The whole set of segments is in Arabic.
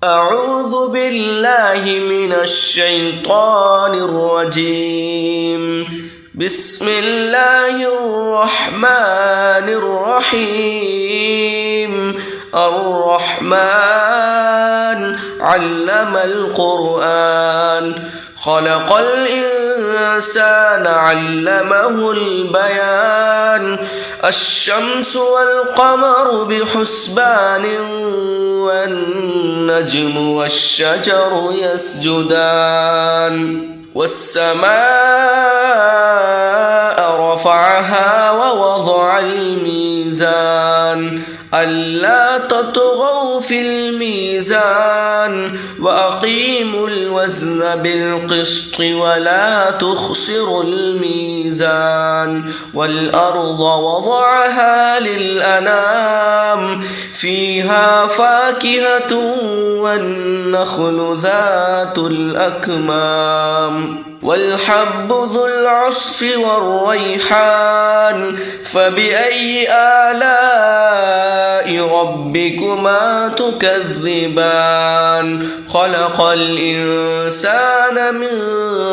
أعوذ بالله من الشيطان الرجيم. بسم الله الرحمن الرحيم. الرحمن علم القرآن، خلق الإنسان علمه البيان. الشمس والقمر بحسبان، والنجم والشجر يسجدان. والسماء رفعها ووضع الميزان، ألا تطغوا في الميزان، وأقيموا الوزن بالقسط ولا تخسروا الميزان. والأرض وضعها للأنام، فيها فاكهة والنخل ذات الأكمام، والحب ذو العصف والريحان. فبأي آلاء ربكما تكذبان؟ خلق الإنسان من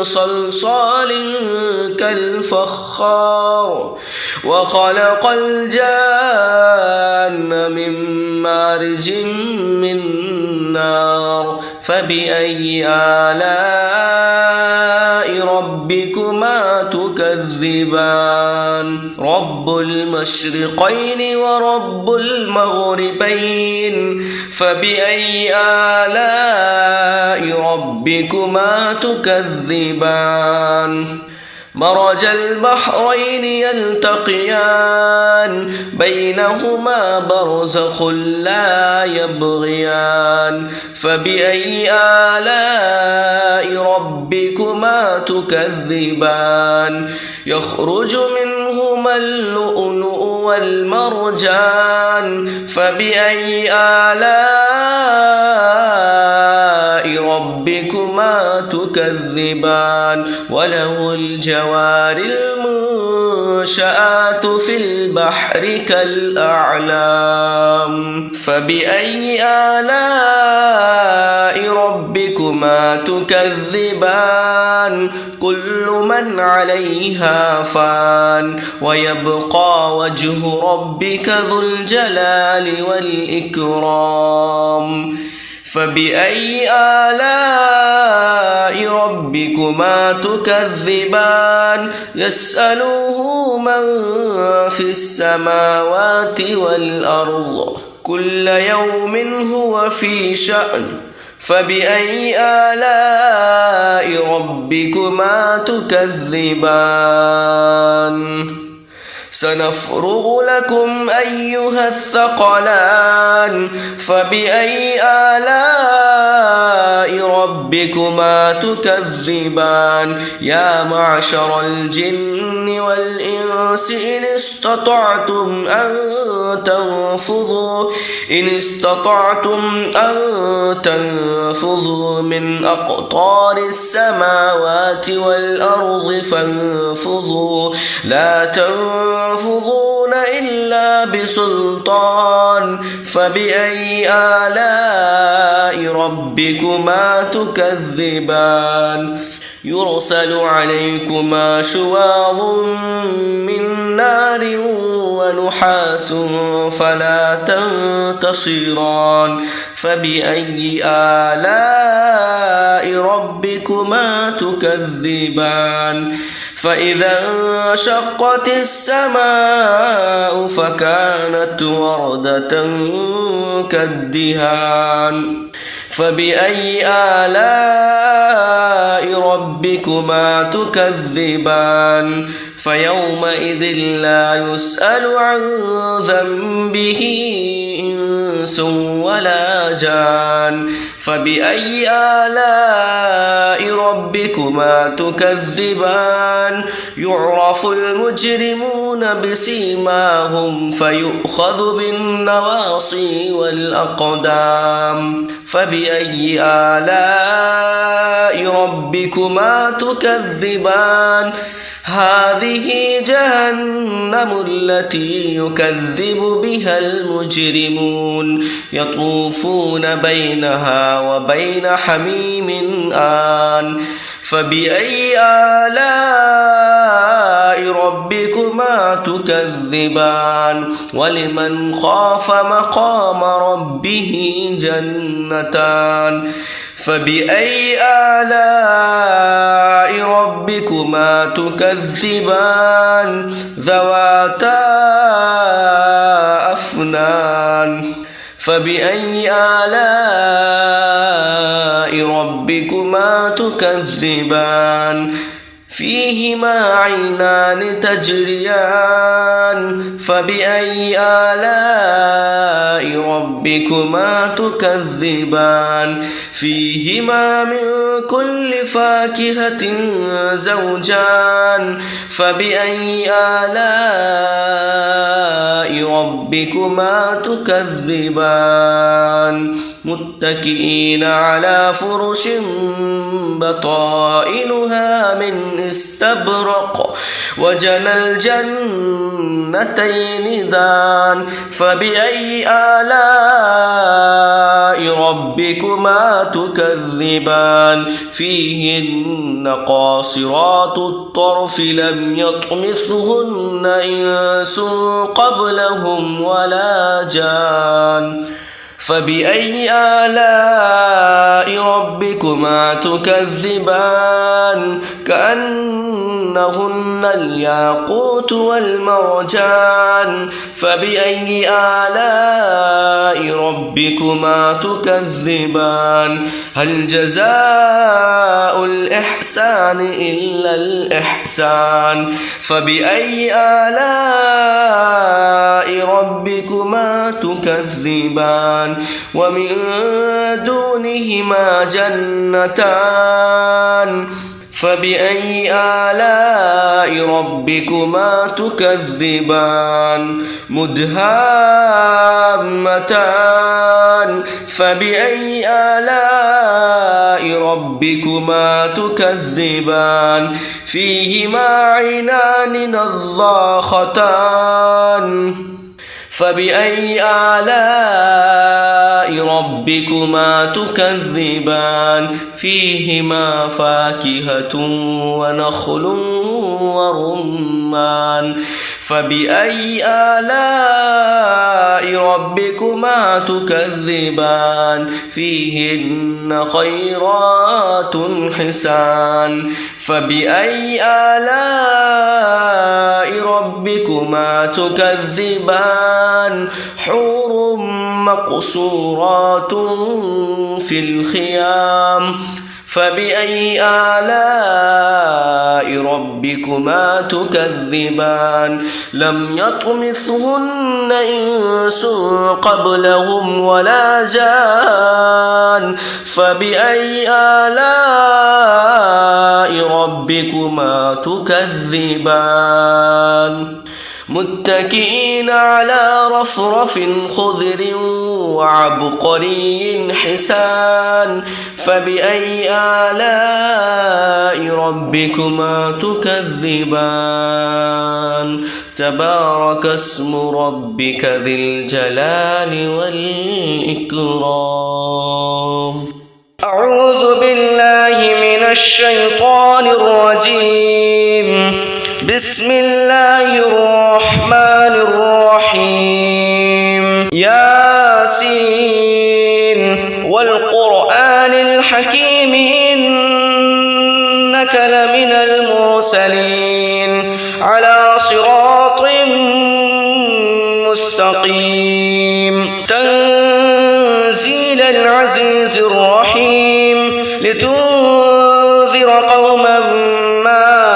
صلصال كالفخار، وخلق الجان من مارج من نار. فبأي آلاء ربكما تكذبان؟ رب المشرقين ورب المغربين، فبأي آلاء ربكما تكذبان؟ مرج البحرين يلتقيان، بينهما برزخ لا يبغيان. فبأي آلاء ربكما تكذبان؟ يخرج منهما اللؤلؤ والمرجان. فبأي آلاء ربكما تكذبان؟ وله الجوار المنشآت في البحر كالأعلام. فبأي آلاء ربكما تكذبان؟ كل من عليها فان، ويبقى وجه ربك ذو الجلال والإكرام. فبأي آلاء ربكما تكذبان؟ يسأله من في السماوات والأرض، كل يوم هو في شأن. فبأي آلاء ربكما تكذبان؟ سنفرغ لكم أيها الثقلان. فبأي آلاء ربكما تكذبان؟ يا معشر الجن والإنس إن استطعتم أن تنفذوا من أقطار السماوات والأرض فانفذوا، لا تنفذون إلا بسلطان. فبأي آلاء ربكما تكذبان؟ يرسل عليكما شواظ من نار ونحاس فلا تنتصران. فبأي آلاء ربكما تكذبان؟ فإذا انشقت السماء فكانت وردة كالدهان. فبأي آلاء ربكما تكذبان؟ فيومئذ لا يسأل عن ذنبه إنس ولا جان. فبأي آلاء ربكما تكذبان؟ يعرف المجرمون بسيماهم فيؤخذ بالنواصي والأقدام. فبأي آلاء ربكما تكذبان هذه جهنم التي يكذب بها المجرمون يطوفون بينها وبين حميم آن فبأي آلاء ربكما تكذبان ولمن خاف مقام ربه جنتان فبأي آلاء ربكما تكذبان ذواتا أفنان فبأي آلاء ربكما تكذبان فيهما عينان تجريان فبأي آلاء ربكما تكذبان فيهما من كل فاكهة زوجان فبأي آلاء ربكما تكذبان متكئين على فرش بطائنها من استبرق وجنى الجنتين دان فبأي آلاء ربكما تكذبان فيهن قاصرات الطرف لم يطمثهن إنس قبلهم ولا جان فبأي آلاء ربكما تكذبان كأنهن الياقوت والمرجان فبأي آلاء ربكما تكذبان هل جزاء الإحسان إلا الإحسان فبأي آلاء ربكما تكذبان ومن دونهما جنتان فبأي آلاء ربكما تكذبان مدهامتان فبأي آلاء ربكما تكذبان فيهما عينان نضاختان فبأي آلاء ربكما تكذبان فيهما فاكهة ونخل ورمان فبأي آلاء ربكما تكذبان فيهن خيرات حسان فبأي آلاء ربكما تكذبان حور مقصورات في الخيام فبأي آلاء ربكما تكذبان لم يطمثهن إنس قبلهم ولا جان فبأي آلاء ربكما تكذبان متكئين على رفرف خضر وعبقري حسان فبأي آلاء ربكما تكذبان تبارك اسم ربك ذي الجلال والإكرام أعوذ بالله من الشيطان الرجيم بسم الله الرحمن الرحيم ياسين والقرآن الحكيم إنك لمن المرسلين على صراط مستقيم تنزيل العزيز الرحيم لتنذر قوما ما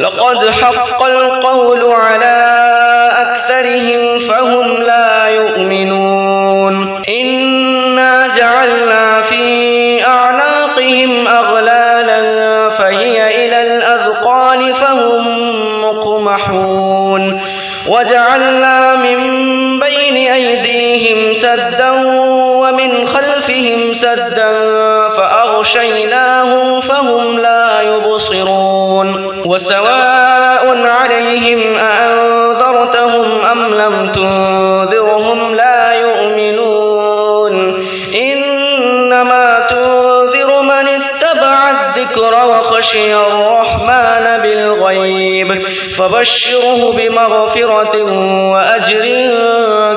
لقد حق القول على أكثرهم فهم لا يؤمنون إنا جعلنا في أعناقهم أغلالا فهي إلى الأذقان فهم مقمحون وجعلنا من بين أيديهم سدا ومن خلفهم سدا فأغشيناهم فهم لا يبصرون وسواء عليهم أأنذرتهم أم لم تنذرهم لا يؤمنون إنما تنذر من اتبع الذكر وخشي الرحمن بالغيب فبشره بمغفرة وأجر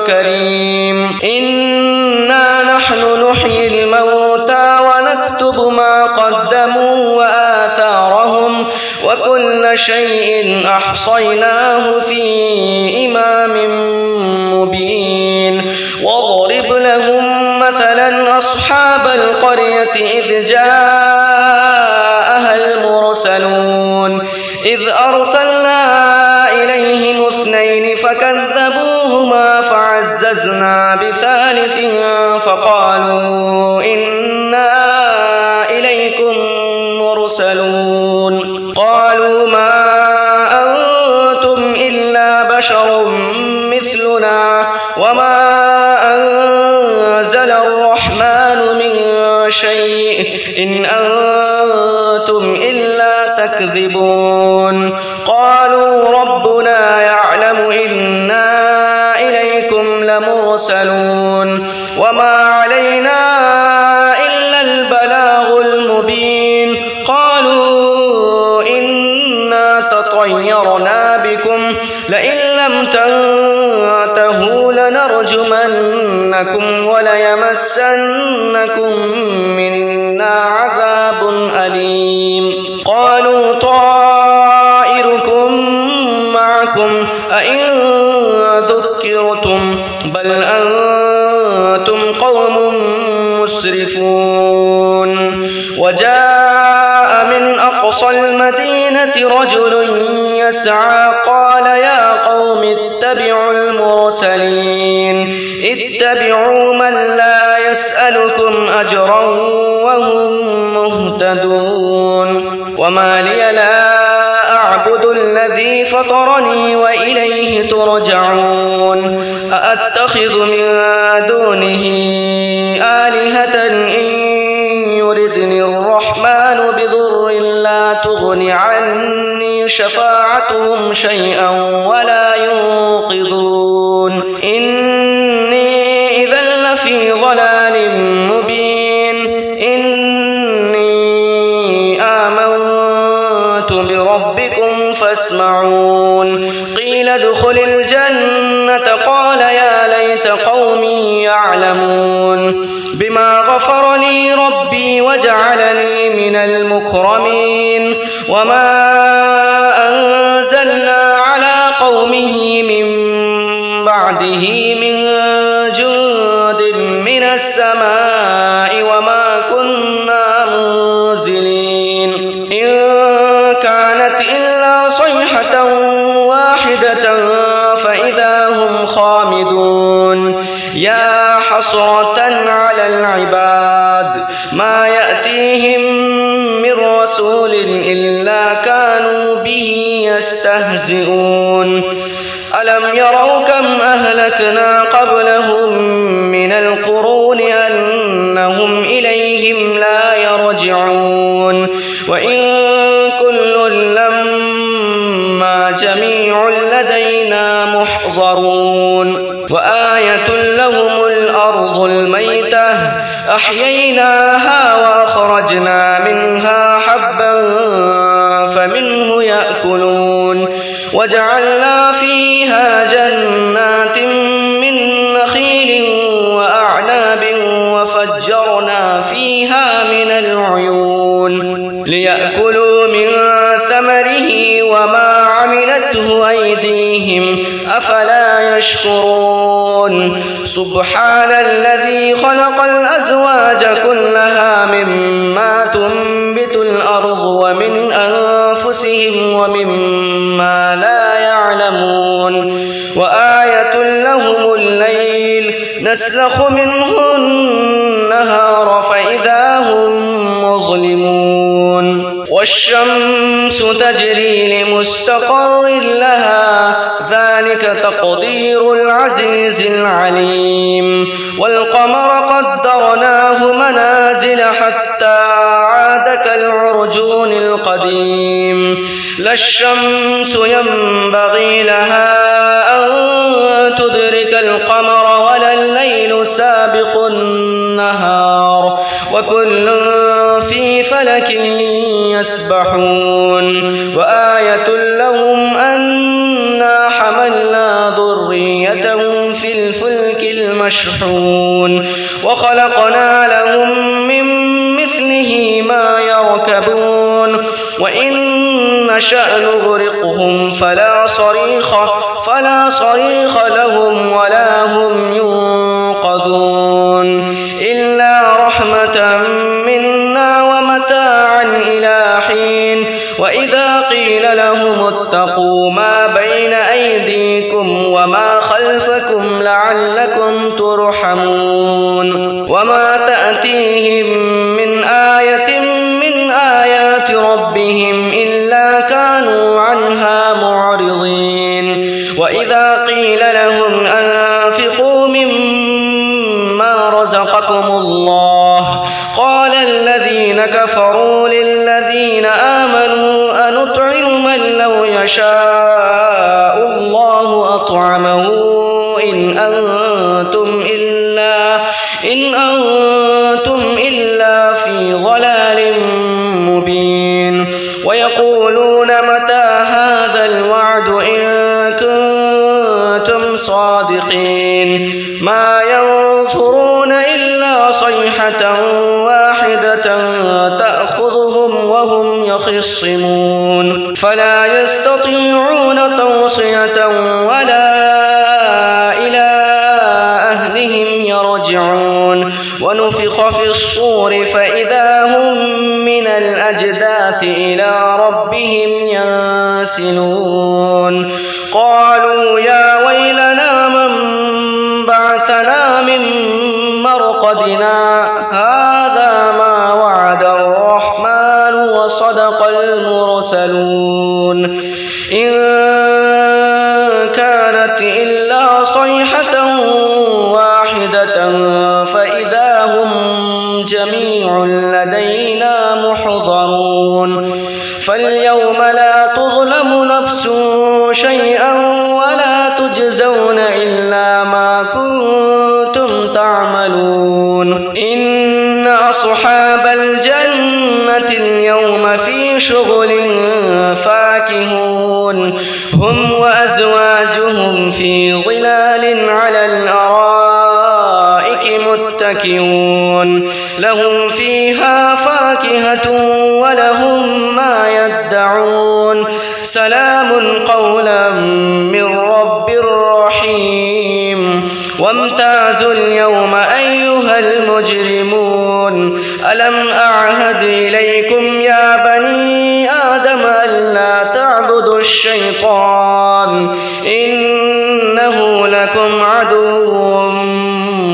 كريم إنا نحن نحيي الموتى ونكتب ما قدموا وآثارهم وكل شيء أحصيناه في إمام مبين واضرب لهم مثلا أصحاب القرية إذ جاءها المرسلون إذ أرسلنا إليهم 2 فكذبوهما فعززنا بثالث فقالوا إنا إليكم مرسلون قالوا ما أنتم إلا بشر مثلنا وما أنزل الرحمن من شيء إن أنتم إلا تكذبون قالوا ربنا يعلم إنا إليكم لمرسلون وما علينا إلا البلاغ المبين قالوا إنا تطيرنا بكم لئن لم تنتهوا لنرجمنكم وليمسنكم منا عذاب أليم قالوا طائركم معكم أئن ذكرتم بل أنتم قوم مسرفون وجاء من أقصى المدينة رجل يسعى قال يا قوم اتبعوا المرسلين اتبعوا من لا يسألكم أجرا وهم مهتدون وما لي لا أعبد الذي فطرني وإليه ترجعون أأتخذ من دونه آلهة إن يردني الرحمن بضر لا تغن عني شفاعتهم شيئا ولا ينقذون إني إذا لفي ضلال مبين إني آمنت بربكم فاسمعون قيل ادخل الجنة قال يا ليت قومي يعلمون بما غفر لي ربي وجعلني من المكرمين وما أنزلنا على قومه من بعده من جند من السماء وما كنا منزلين إن كانت إلا صيحة واحدة فإذا هم خامدون يا حسرة على العباد ما يأتيهم من رسول إلا كانوا به يستهزئون ألم يروا كم أهلكنا قبلهم من القرون أنهم إليهم لا يرجعون وإن كل لما جميع لدينا محضرون وآية لهم الأرض الميتة أحييناها وأخرجنا منها حبا فمنه يأكلون وجعلنا فيها جنات من نخيل وأعناب وفجرنا فيها من العيون ليأكلوا من ثمره وما عملته أيديهم أفلا يشكرون سبحان الذي خلق الأزواج كلها مما تنبت الأرض ومن أنفسهم ومما لا يعلمون وآية لهم الليل نسلخ منه النهار فإذا هم مظلمون والشمس تجري لمستقر لها ذلك تقدير العزيز العليم والقمر قدرناه منازل حتى عاد كالعرجون القديم لا الشمس ينبغي لها أن تدرك القمر ولا الليل سابق النهار وكل في فلك يسبحون وآية لهم أنا حملنا ذريتهم في الفلك المشحون وخلقنا لهم من مثله ما يركبون وإن نشأ نغرقهم فلا صريخ لهم ولا هم ينقذون إلا رحمة منا ومتاعا إلى حين وإذا قيل لهم اتقوا ما بين أيديكم وما خلفكم لعلكم ترحمون وما تأتيهم من آية من آيات ربهم إلا كانوا عنها معرضين وإذا قيل لهم أنفقوا مما رزقكم الله قال الذين كفروا للذين آمنوا أنطعم من لو يشاء الله أطعمه إن أنتم إلا في ضلال مبين ويقولون متى هذا الوعد إن كنتم صادقين ما ينظرون إلا صيحة واحدة تأخذهم وهم يخصمون فلا يستطيعون توصية ولا إلى أهلهم يرجعون ونفخ في الصور فإذا هم من الأجداث إلى ربهم ينسلون قالوا يا ويلنا من بعثنا من مرقدنا هذا ما وعد الرحمن وصدق المرسلون إن كانت إلا صيحة واحدة فإذا هم جميع لدينا محضرون فاليوم لا تظلم نفس شيئا ولا تجزون إلا ما كنتم تعملون إن أصحاب الجنة اليوم في شغل فاكهون هم وأزواجهم في ظلال على الأرائك متكئون لهم فيها فاكهة ولهم ما يدعون سلام قولا من رب رحيم وامتازوا اليوم أيها المجرمون ألم أعهد إليكم يا بني آدم ألا تعبدوا الشيطان إنه لكم عدو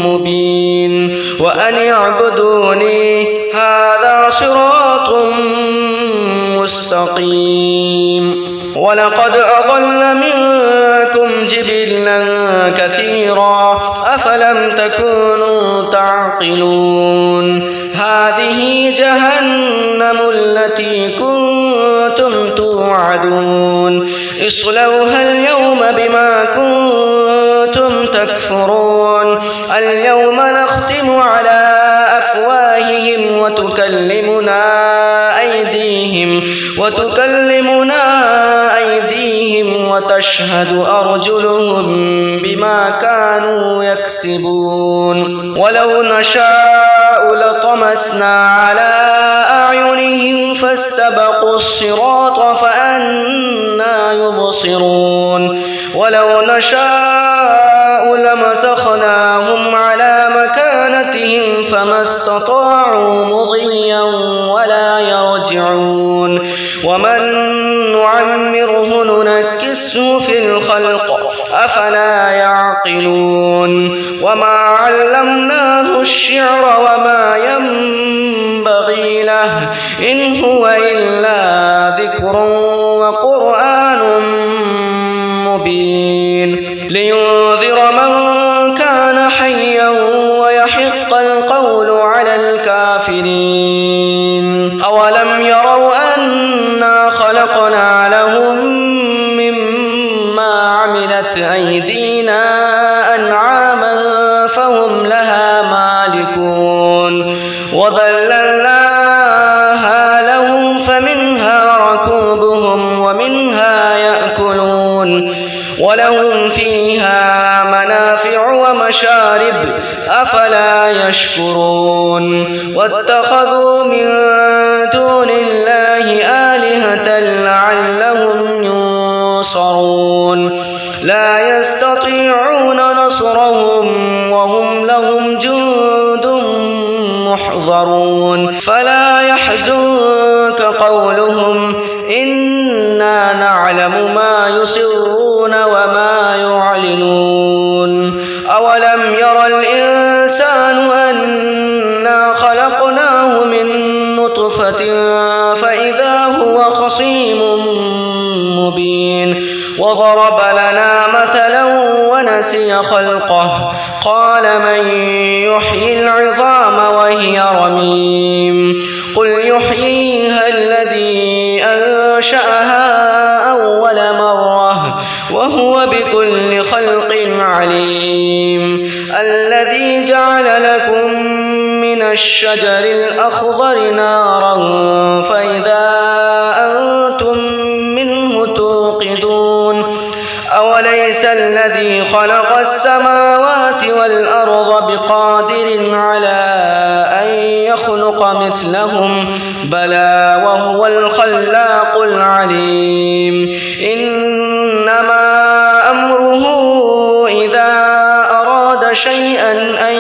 مبين وأن اعبدوني هذا صراط مستقيم ولقد أضل منكم جبلا كثيرا أفلم تكونوا تعقلون هذه جهنم التي كنتم توعدون اصلوها اليوم بما كنتم تكفرون اليوم نختم على أفواههم وتكلمنا أيديهم وتشهد أرجلهم بما كانوا يكسبون ولو نشاء لطمسنا على أعينهم فاستبقوا الصراط فأنى يبصرون ولو نشاء لمسخناهم على مكانتهم فما استطاعوا مضيا ولا يرجعون ومن نعمره ننكسه في الخلق أفلا يعقلون وما علمناه الشعر وما ينبغي له إن هو إلا لينذر من كان حيا ويحق القول على الكافرين أولم يروا أنا خلقنا لهم مما عملت أيدينا أنعاما فهم لها مالكون وذللناها لهم فمنها ركوبهم ومنها يأكلون ولهم فيها منافع ومشارب أفلا يشكرون واتخذوا من دون الله آلهة لعلهم ينصرون لا يستطيعون نصرهم وهم لهم جند محضرون فلا يحزنك قولهم إنا نعلم ما يسرون وما يعلنون أولم ير الإنسان أنا خلقناه من نطفة فإذا هو خصيم مبين وضرب لنا مثلا ونسي خلقه قال من يحيي العظام وهي رميم قل يحييها الذي أنشأها أول مرة وهو بكل خلق عليم الذي جعل لكم من الشجر الأخضر نارا فإذا أنتم منه توقدون أوليس الذي خلق السماوات والأرض بقادر على أن يخلق مثلهم بلى وهو الخلاق العليم إنما أمره إذا أراد شيئا أن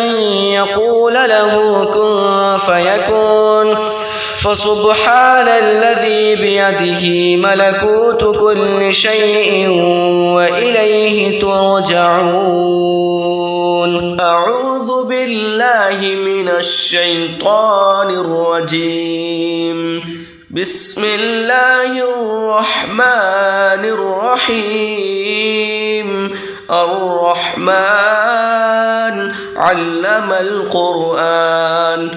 يقول له كن فيكون فسبحان الذي بيده ملكوت كل شيء وإليه ترجعون أعوذ بالله من الشيطان الرجيم بسم الله الرحمن الرحيم الرحمن علم القرآن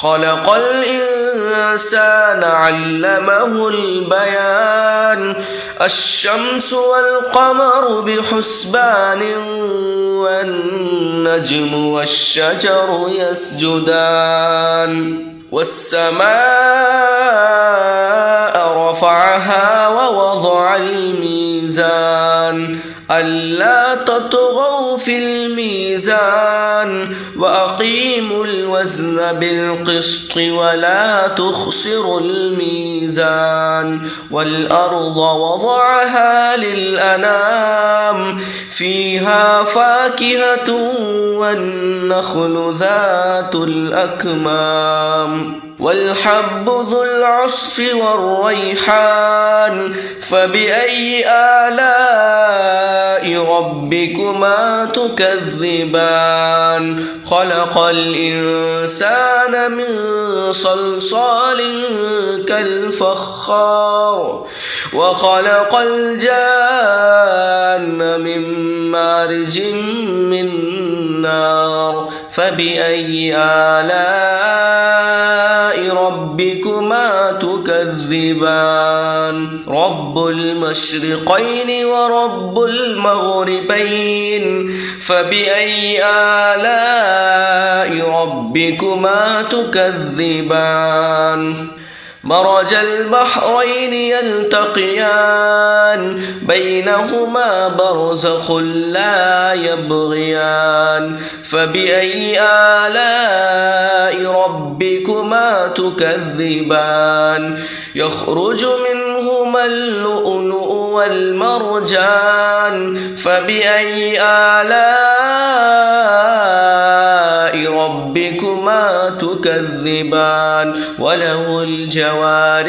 خلق الإنسان علمه البيان الشمس والقمر بحسبان والنجم والشجر يسجدان والسماء رفعها ووضع الميزان ألا تطغوا في الميزان وأقيموا الوزن بالقسط ولا تخسروا الميزان والأرض وضعها للأنام فيها فاكهة والنخل ذات الأكمام والحب ذو العصف والريحان فبأي آلاء ربكما تكذبان خلق الإنسان من صلصال كالفخار وخلق الجان من مارج من نار فبأي آلاء ربكما تكذبان رب المشرقين ورب المغربين فبأي آلاء ربكما تكذبان مرج البحرين يلتقيان بينهما برزخ لا يبغيان فبأي آلاء ربكما تكذبان يخرج منهما اللؤلؤ والمرجان فبأي آلاء ربكما تكذبان تكذبان وله الجوار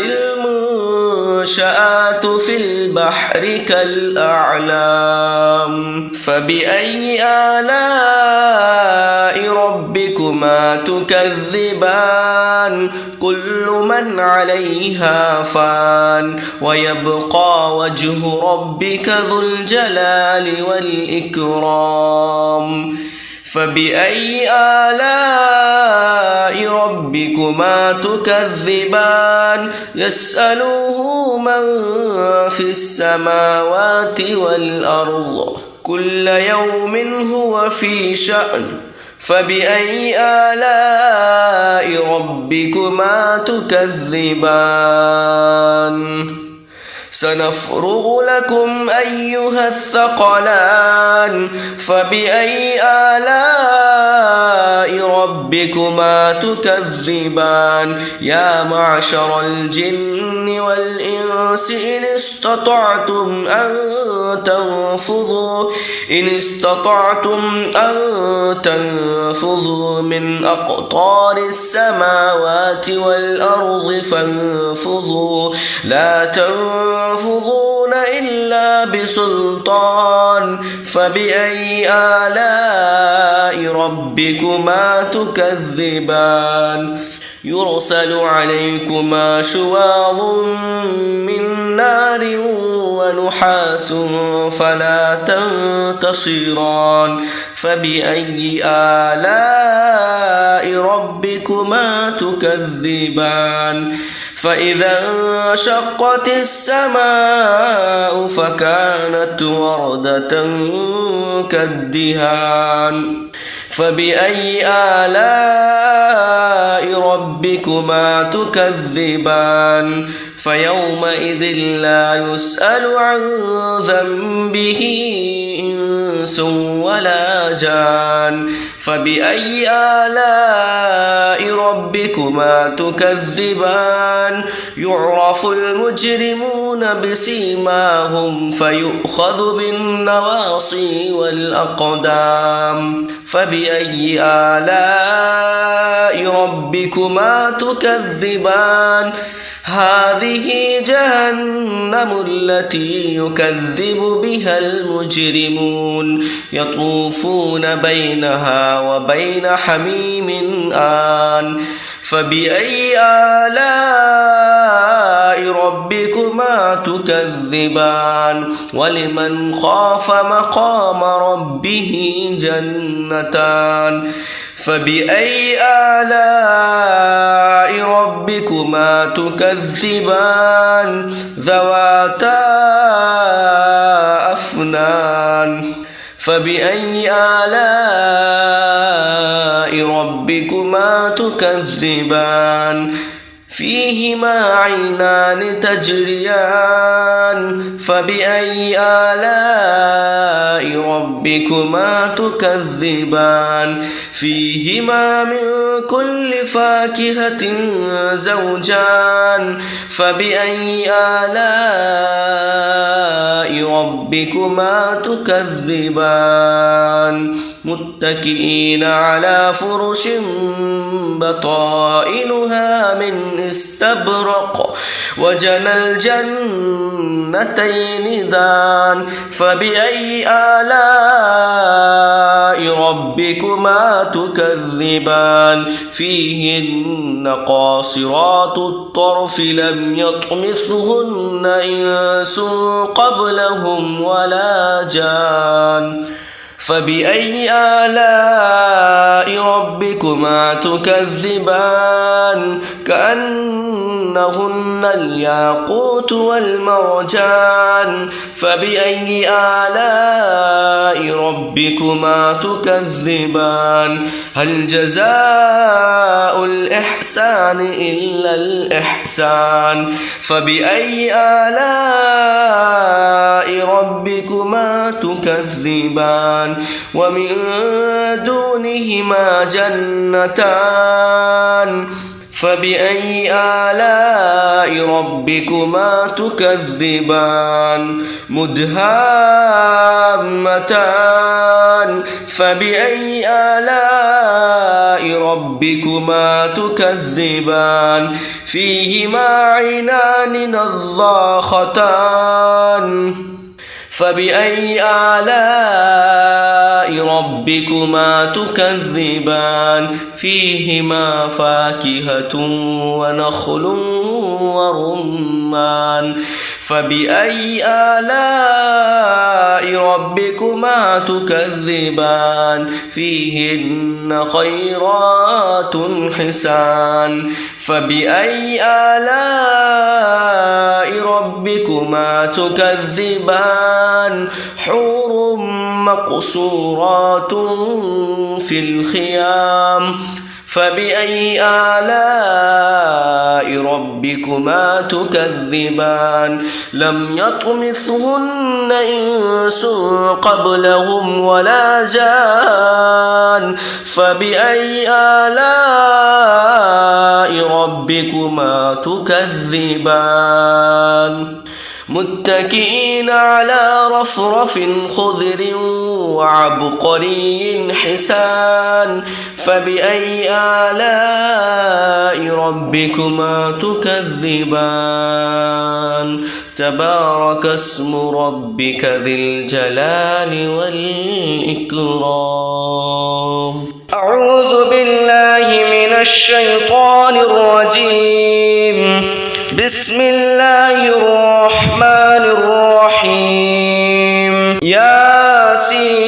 المنشآت في البحر كالأعلام فبأي آلاء ربكما تكذبان كل من عليها فان ويبقى وجه ربك ذو الجلال والإكرام فبأي آلاء ربكما تكذبان يسأله من في السماوات والأرض كل يوم هو في شأن فبأي آلاء ربكما تكذبان سنفرغ لكم أيها الثقلان فبأي آلاء ربكما تكذبان يا معشر الجن والإنس إن استطعتم أن تنفذوا من أقطار السماوات والأرض فانفذوا لا تنفذون إلا بسلطان فبأي آلاء ربكما تكذبان يرسل عليكما شواظ من نار ونحاس فلا تنتصران فبأي آلاء ربكما تكذبان فإذا انشقت السماء فكانت وردة كالدهان فبأي آلاء ربكما تكذبان فيومئذ لا يسأل عن ذنبه إنس ولا جان فبأي آلاء ربكما تكذبان يعرف المجرمون بسيماهم فيؤخذ بالنواصي والأقدام فبأي آلاء ربكما تكذبان هذه جهنم التي يكذب بها المجرمون يطوفون بينها وبين حميم آن فبأي آلاء ربكما تكذبان ولمن خاف مقام ربه جنتان فبأي آلاء ربكما تكذبان ذواتا أفنان فبأي آلاء ربكما تكذبان فيهما عينان تجريان فبأي آلاء ربكما تكذبان فيهما من كل فاكهة زوجان فبأي آلاء ربكما تكذبان متكئين على فرش بطائنها من استبرق وجنى الجنتين دان فبأي آلاء ربكما تكذبان فيهن قاصرات الطرف لم يطمثهن إنس قبلهم ولا جان فبأي آلاء ربكما تكذبان كأنهن الياقوت والمرجان فبأي آلاء ربكما تكذبان هل جزاء الإحسان إلا الإحسان فبأي آلاء ربكما تكذبان ومن دونهما جنتان فبأي آلاء ربكما تكذبان مدهامتان فبأي آلاء ربكما تكذبان فيهما عينان نضاختان فبأي آلاء ربكما تكذبان فيهما فاكهة ونخل ورمان فبأي آلاء ربكما تكذبان فيهن خيرات حسان فبأي آلاء ربكما تكذبان حور مقصورات في الخيام فبأي آلاء ربكما تكذبان لم يطمثهن إنس قبلهم ولا جان فبأي آلاء ربكما تكذبان متكئين على رفرف خضر وعبقري حسان فبأي آلاء ربكما تكذبان تبارك اسم ربك ذي الجلال والإكرام أعوذ بالله من الشيطان الرجيم بسم الله الرحمن الرحيم ياسين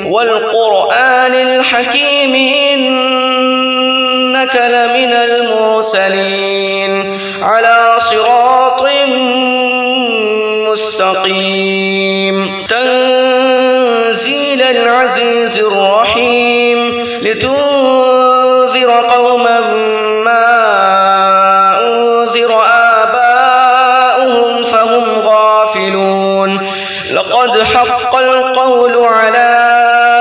والقرآن الحكيم إنك لمن المرسلين على صراط مستقيم تنزيل العزيز الرحيم لتنذر قوما ما لقد حق القول على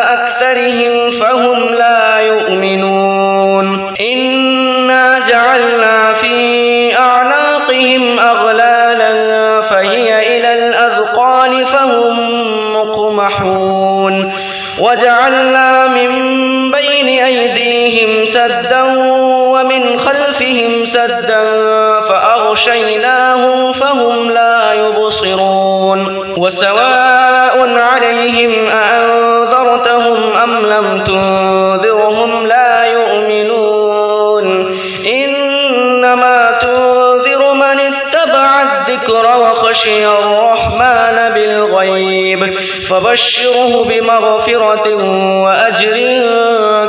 أكثرهم فهم لا يؤمنون إنا جعلنا في أعناقهم أغلالا فهي إلى الأذقان فهم مقمحون وجعلنا من بين أيديهم سدا ومن خلفهم سدا فأغشيناهم فهم لا يبصرون وسواء عليهم أأنذرتهم أم لم تنذرهم لا يؤمنون إنما تنذر من اتبع الذكر وخشي الرحمن بالغيب فبشره بمغفرة وأجر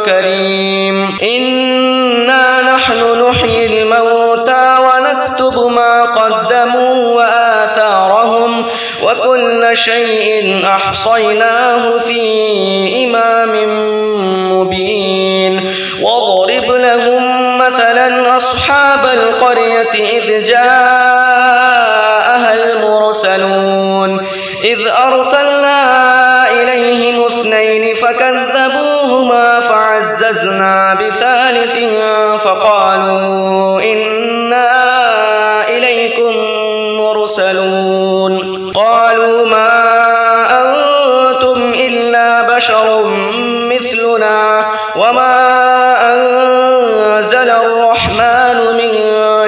كريم إنا نحن نحيي الموتى ونكتب ما قدموا وآثارهم وكل شيء أحصيناه في إمام مبين واضرب لهم مثلا أصحاب القرية إذ جاءها المرسلون إذ أرسلنا إليهم اثنين فكذبوهما فعززنا بثالث فقالوا إنا إليكم مرسلون قالوا ما أنتم إلا بشر مثلنا وما أنزل الرحمن من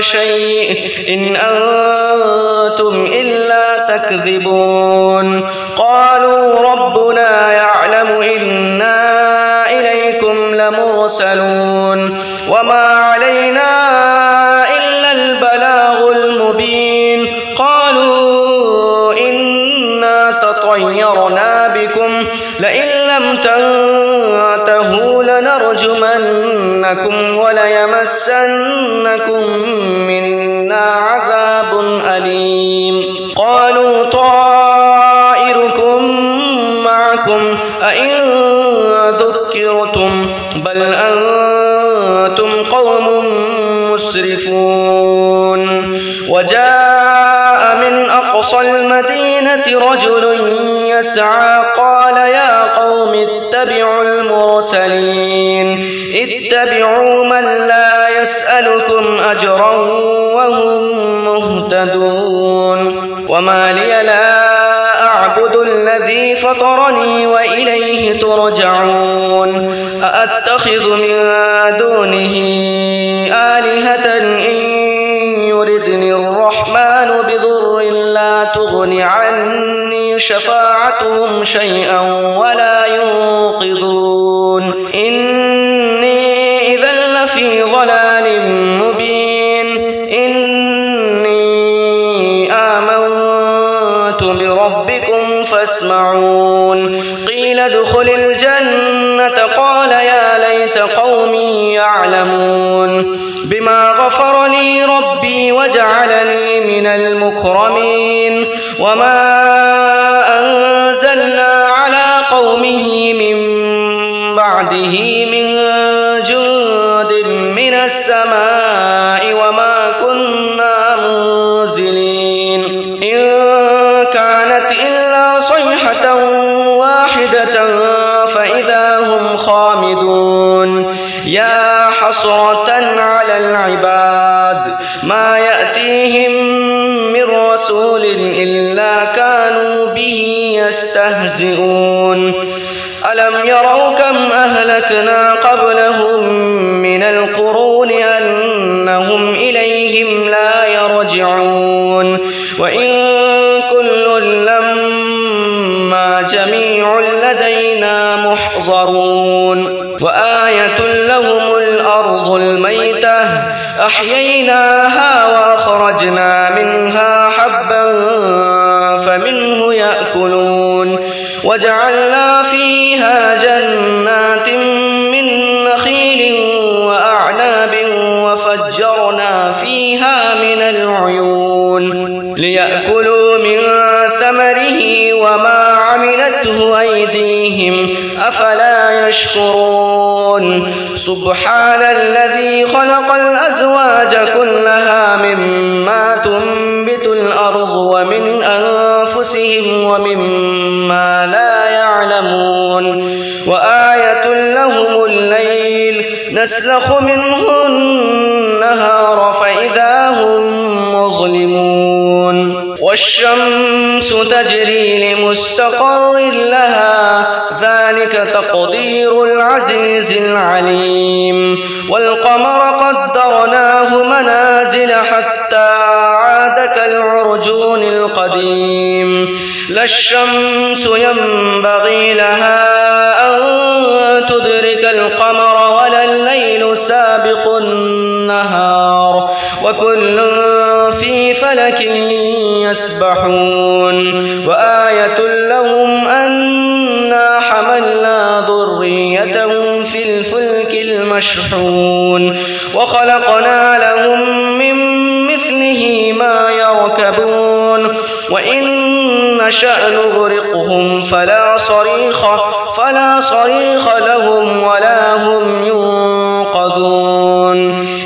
شيء إن أنتم إلا تكذبون قالوا ربنا يعلم إنا إليكم لمرسلون وما علينا إلا البلاغ المبين قالوا إنا تطيرنا بكم لئن لم تنتهوا لنرجمنكم وليمسنكم منا عذاب أليم قالوا طائركم معكم أئن ذكرتم بل أنتم قوم مسرفون وجاء من أقصى المدينة رجل يسعى قال يا قوم اتبعوا المرسلين اتبعوا من لا يسألكم أجرا وهم مهتدون وما لي لا أعبد الذي فطرني وإليه ترجعون أأتخذ من دونه آلهة إن يردني الرحمن بضر لا تغن عني شفاعتهم شيئا ولا ينقذون إني إذا لفي ضلال مبين إني آمنت بربكم فاسمعون قيل ادخل الجنة قال يا ليت قومي يعلمون بما غفر لي ربي وجعلني من المكرمين وما أنزلنا على قومه من بعده من جند من السماء وما كنا منزلين إن كانت إلا صيحة واحدة فإذا هم خامدون يا حسرة على العباد ما يأتيهم من رسول إلا كانوا به يستهزئون ألم يروا كم أهلكنا قبلهم من القرون أنهم إليهم لا يرجعون وإن كل لما جميع لدينا محضرون وآية لهم الأرض الميتة أحييناها وأخرجنا منها حبا فمنه يأكلون وجعلنا فيها جنات من نخيل وأعناب وفجرنا فيها من العيون ليأكلوا من ثمره وما عملته أيديهم أفلا يشكرون سبحان الذي خلق الأزواج كلها مما تنبت الأرض ومن أنفسهم ومما لا يعلمون وآية لهم الليل نسلخ منه النهار فإذا هم مظلمون والشمس تجري لمستقر لها ذلك تقدير العزيز العليم والقمر قدرناه منازل حتى عاد كالعرجون القديم لا الشمس ينبغي لها أن تدرك القمر ولا الليل سابق النهار وكل في فلك يسبحون وآية لهم أنا حملنا ذريتهم في الفلك المشحون وخلقنا لهم من مثله ما يركبون وإن نشأ نغرقهم فلا صريخ لهم ولا هم ينقذون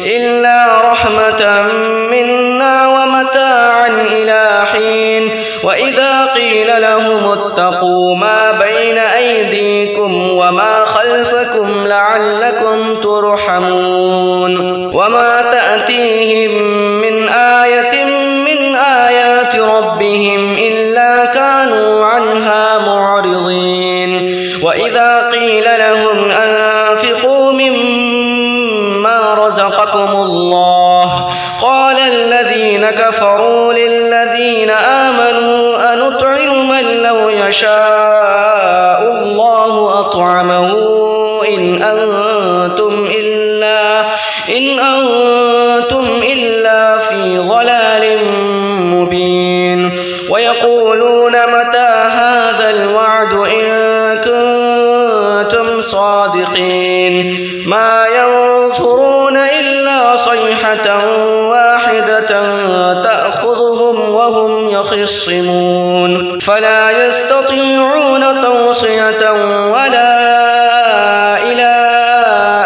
إلا رحمة منا ومتاعا إلى حين وإذا قيل لهم اتقوا ما بين أيديكم وما خلفكم لعلكم ترحمون وما تأتيهم من آية من آيات ربهم إلا كانوا عنها معرضين وإذا قيل لهم أنفقوا مما رزقكم الله قال الذين كفروا للذين آمنوا أنطعم من لو يشاء الله أطعمه إن أنتم إلا في ضلال مبين ويقولون متى هذا الوعد إن كنتم صادقين ما ينظرون إلا صيحة واحدة تأخذهم وهم يخصمون فلا يستطيعون توصية ولا إلى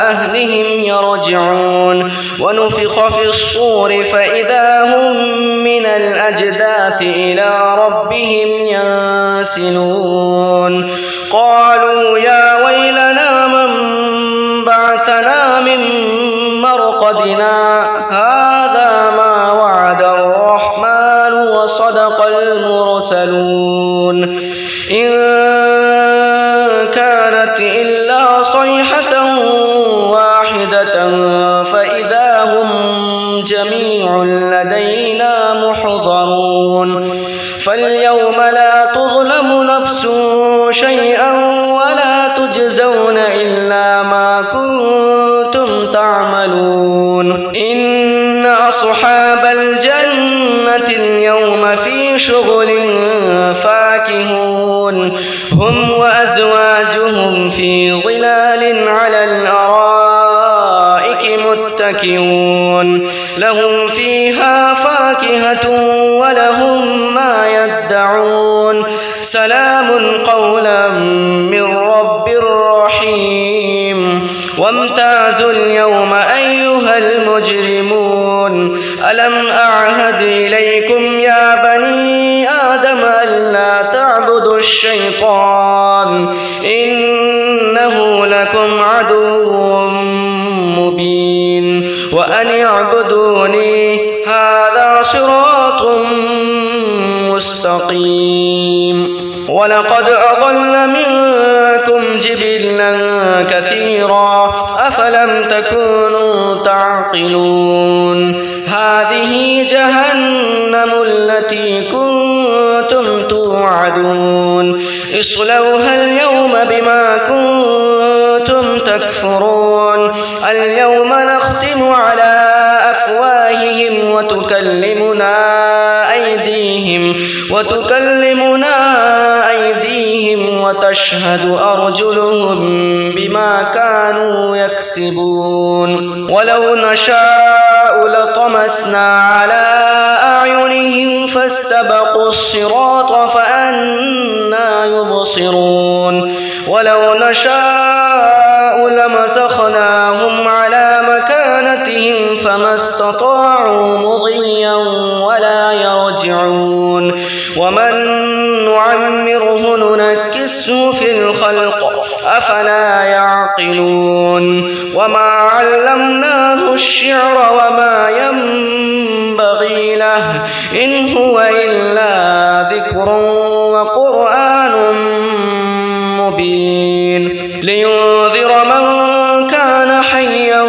أهلهم يرجعون ونفخ في الصور فإذا هم من الأجداث إلى ربهم ينسلون قالوا يا ويلنا من بعثنا من مرقدنا هذا ما وعد الرحمن وصدق المرسلون إن كان كانت إلا صيحة واحدة فإذا هم جميع لدينا محضرون فاليوم لا تظلم نفس شيئا ولا تجزون إلا ما كنتم تعملون إن أصحاب الجنة اليوم في شغل فاكهون هم وأزواجهم في ظلال على الأرائك متكئون لهم فيها فاكهة ولهم ما يدعون سلام قولا من رب رحيم وامتازوا اليوم أيها المجرمون ألم أعهد إليكم يا بني آدم ألا تعبدوا الشيطان إنه لكم عدو مبين وأن اعبدوني هذا صراط مستقيم ولقد أضل منكم جبلا كثيرا أفلم تكونوا تعقلون هذه جهنم التي كنتم توعدون اصلوها اليوم بما كنتم تكفرون اليوم نختم على أفواههم وتكلمنا أيديهم وتشهد أرجلهم بما كانوا يكسبون ولو نشاء لطمسنا على أعينهم فاستبقوا الصراط فأنى يبصرون ولو نشاء لمسخناهم على مكانتهم فما استطاعوا مضيا ولا يرجعون ومن نعمره ننكسه في الخلق أفلا يعقلون وما علمناه الشعر وما ينبغي له إن هو إلا ذكر وقرآن مبين لينذر من كان حيا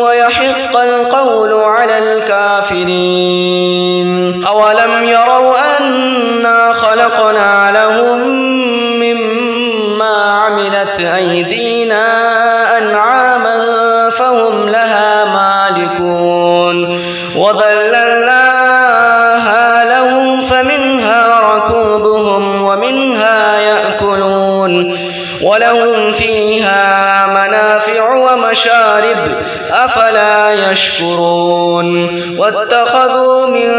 ويحق القول على الكافرين أولم يروا أنا خلقنا لهم مما عملت أيدينا أنعاما فهم لها مالكون وذللناها لهم فمنها ركوبهم ومنها يأكلون ولهم فيها منافع ومشارب أفلا يشكرون واتخذوا من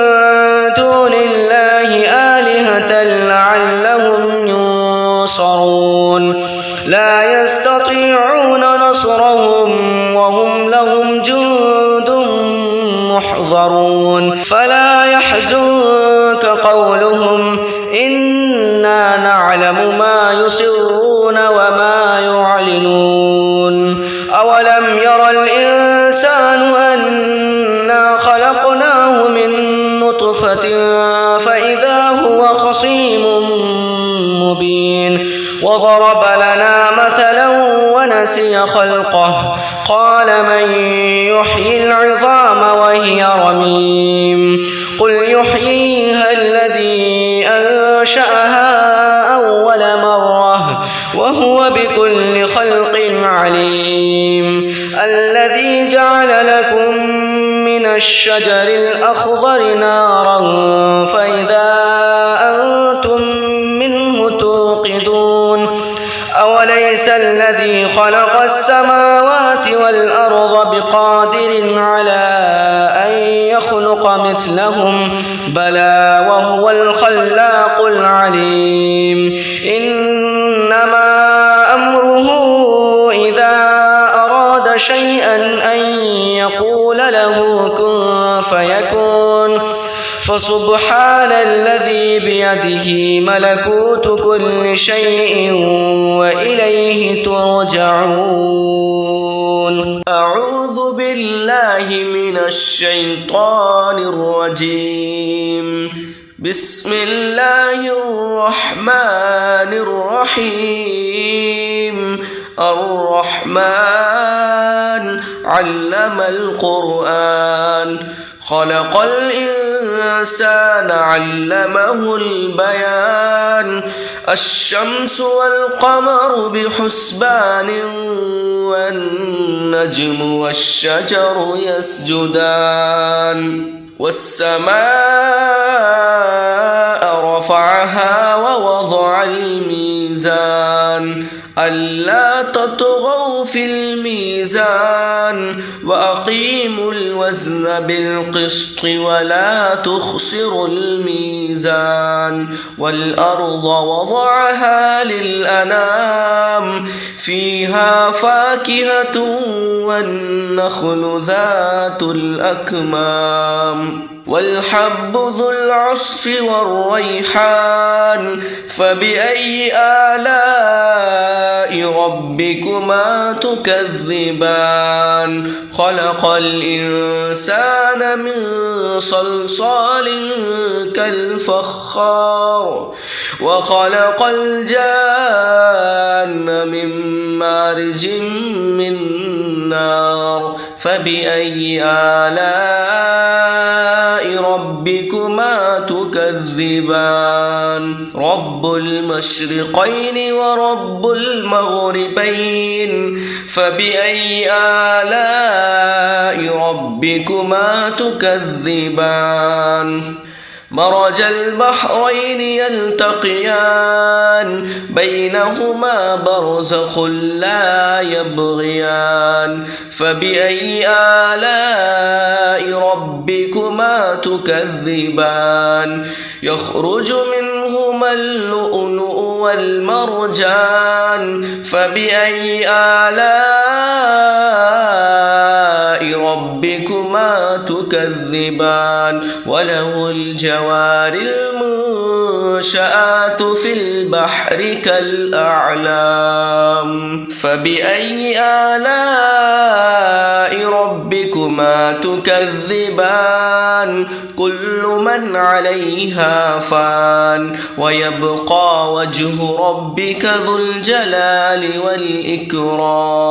دون الله آلهة لعلهم ينصرون لا يستطيعون نصرهم وهم لهم جند محضرون فلا يحزنك قولهم إنا نعلم ما يسرون وما يعلنون أولم ير الإنسان أنا خلقناه من نطفة فإذا هو خصيم مبين وضرب لنا مثلا ونسي خلقه قال من يحيي العظام وهي رميم قل يحييها الذي أنشأها أول مرة وهو بكل خلق عليم الذي جعل لكم من الشجر الأخضر نارا فإذا أنتم منه توقدون أوليس الذي خلق السماوات والأرض بقادر على أن يخلق مثلهم بلى وهو الخلاق العليم إنما أمره إذا أراد شيئا أن يقول له كن فيكون فسبحان الذي بيده ملكوت كل شيء وإليه ترجعون أعوذ بالله من الشيطان الرجيم بسم الله الرحمن الرحيم الرحمن علم القرآن خلق الإنسان علمه البيان الشمس والقمر بحسبان والنجم والشجر يسجدان والسماء رفعها ووضع الميزان ألا تطغوا في الميزان وأقيموا الوزن بالقسط ولا تخسروا الميزان والأرض وضعها للأنام فيها فاكهة والنخل ذات الأكمام والحب ذو العصف والريحان فبأي آلاء ربكما تكذبان خلق الإنسان من صلصال كالفخار وخلق الجان من مارج من نار فبأي آلاء ربكما تكذبان رب المشرقين ورب المغربين فبأي آلاء ربكما تكذبان مرج البحرين يلتقيان بينهما برزخ لا يبغيان فبأي آلاء ربكما تكذبان يخرج منهما اللؤلؤ والمرجان فبأي آلاء ربكما تكذبان وله الجوار المنشآت في البحر كالأعلام فبأي آلاء ربكما تكذبان كل من عليها فان ويبقى وجه ربك ذو الجلال والإكرام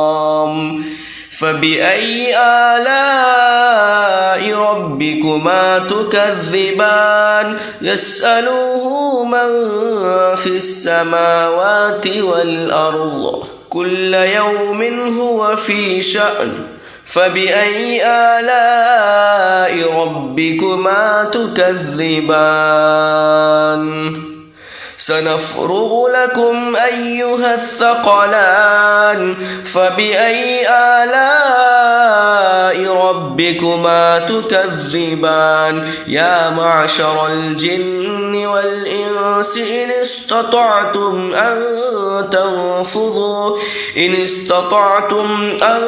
فبأي آلاء ربكما تكذبان يسأله من في السماوات والأرض كل يوم هو في شأن فبأي آلاء ربكما تكذبان سنفرغ لكم أيها الثقلان فبأي آلاء ربكما تكذبان يا معشر الجن والإنس إن استطعتم أن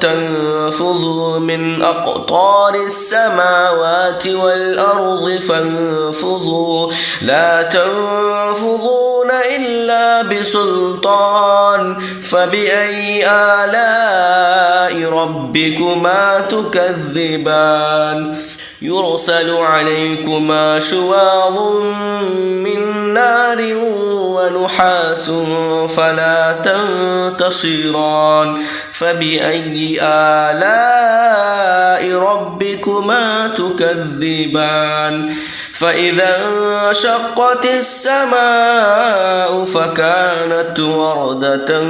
تنفذوا من أقطار السماوات والأرض فانفذوا لا تنفذون إلا بسلطان فبأي آلاء ربكما تكذبان يرسل عليكما شواظ من نار ونحاس فلا تنتصران فبأي آلاء ربكما تكذبان فإذا انشقت السماء فكانت وردة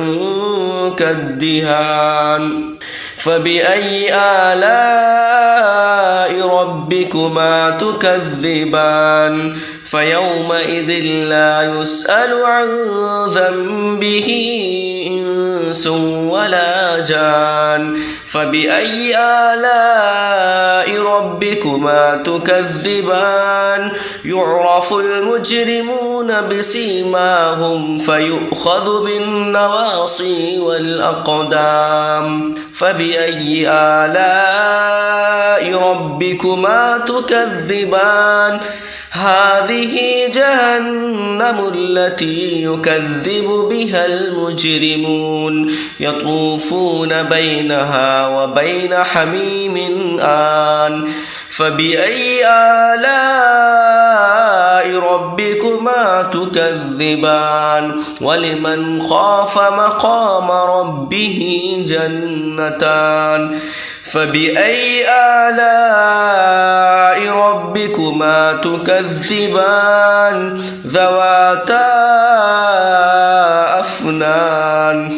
كالدهان فبأي آلاء ربكما تكذبان فيومئذ لا يسأل عن ذنبه إنس ولا جان فبأي آلاء ربكما تكذبان يعرف المجرمون بسيماهم فيؤخذ بالنواصي والأقدام فبأي آلاء ربكما تكذبان هذه جهنم التي يكذب بها المجرمون يطوفون بينها وبين حميم آن فبأي آلاء ربكما تكذبان ولمن خاف مقام ربه جنتان فبأي آلاء ربكما تكذبان ذواتا أفنان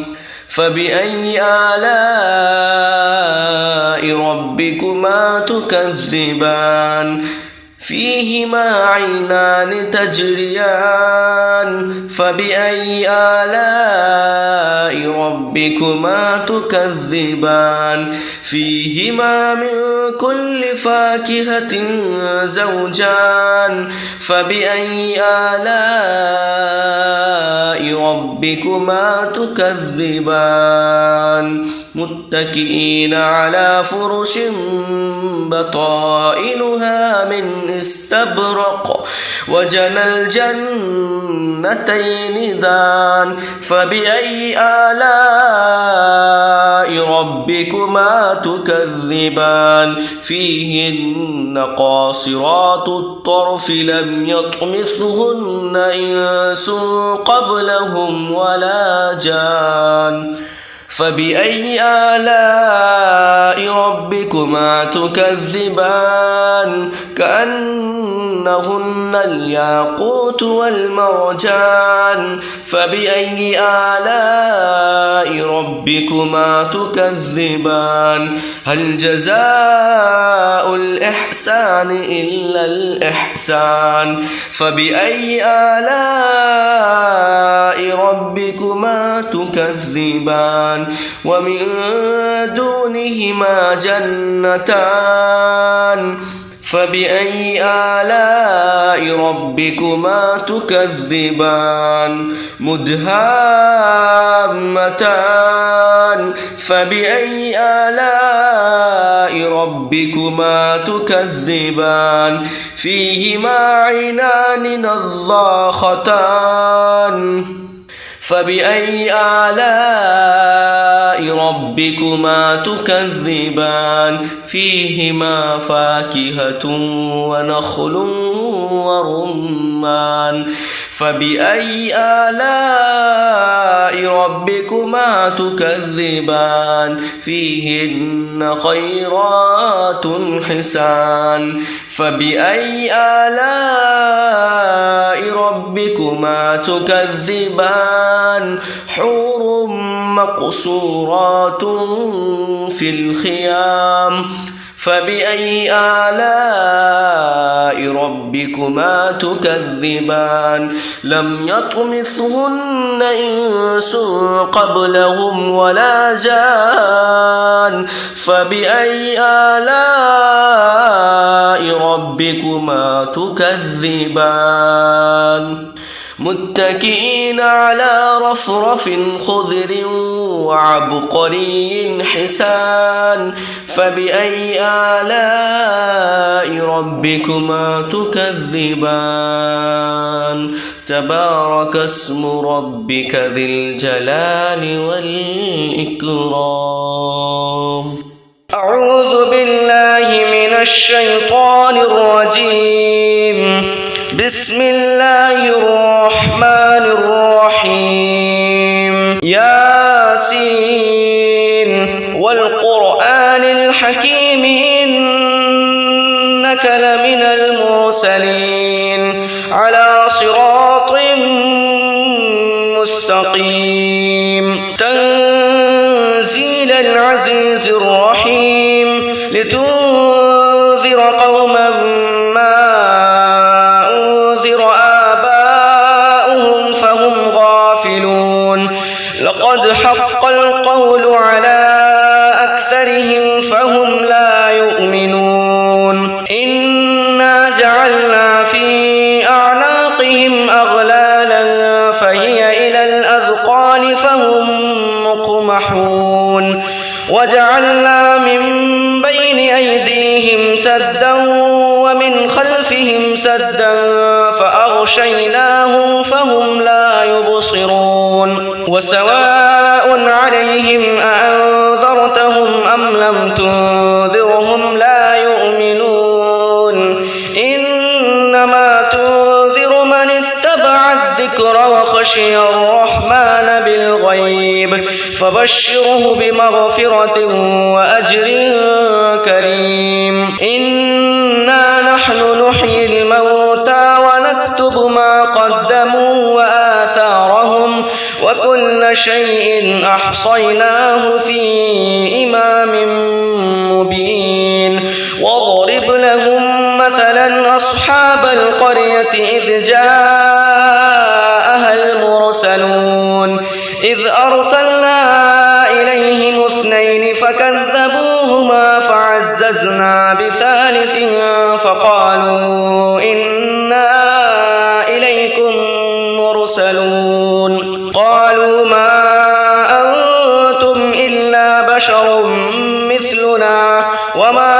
فبأي آلاء ربكما تكذبان فيهما عينان تجريان فبأي آلاء ربكما تكذبان فيهما من كل فاكهة زوجان فبأي آلاء ربكما تكذبان متكئين على فرش بطائنها من استبرق وجنى الجنتين دان فبأي آلاء ربكما تكذبان فيهن قاصرات الطرف لم يطمثهن إنس قبلهم ولا جان فبأي آلاء ربكما تكذبان كأنهن الياقوت والمرجان فبأي آلاء ربكما تكذبان هل جزاء الإحسان إلا الإحسان فبأي آلاء ربكما تكذبان ومن دونهما جنتان فبأي آلاء ربكما تكذبان مدهامتان فبأي آلاء ربكما تكذبان فيهما عينان نضاختان فبأي آلاء ربكما تكذبان فيهما فاكهة ونخل ورمان فبأي آلاء ربكما تكذبان فيهن خيرات حسان فبأي آلاء ربكما تكذبان حور مقصورات في الخيام فبأي آلاء ربكما تكذبان لم يطمثهن إنس قبلهم ولا جان فبأي آلاء ربكما تكذبان متكئين على رفرف خضر وعبقري حسان فبأي آلاء ربكما تكذبان تبارك اسم ربك ذي الجلال والإكرام أعوذ بالله من الشيطان الرجيم بسم الله الرحمن الرحيم ياسين والقرآن الحكيم إنك لمن المرسلين على صراط مستقيم تنزيل العزيز الرحيم لتنذر قوما ما لقد حق القول على أكثرهم فهم لا يؤمنون إنا جعلنا في أعناقهم أغلالا فهي إلى الأذقان فهم مقمحون وجعلنا من بين أيديهم سدا ومن خلفهم سدا فأغشيناهم فهم لا يبصرون وسواء عليهم أأنذرتهم أم لم تنذرهم لا يؤمنون إنما تنذر من اتبع الذكر وخشي الرحمن بالغيب فبشره بمغفرة وأجر كريم. إنا نحن نحيي الموتى ونكتب ما قدموا وآثارهم وكل شيء أحصيناه في إمام مبين. واضرب لهم مثلا أصحاب القرية إذ جاءها المرسلون إذ أرسلنا إليهم 2 فكذبوهما فعززنا بثالث فقالوا إنا إليكم مرسلون. قالوا ما أنتم إلا بشر مثلنا وما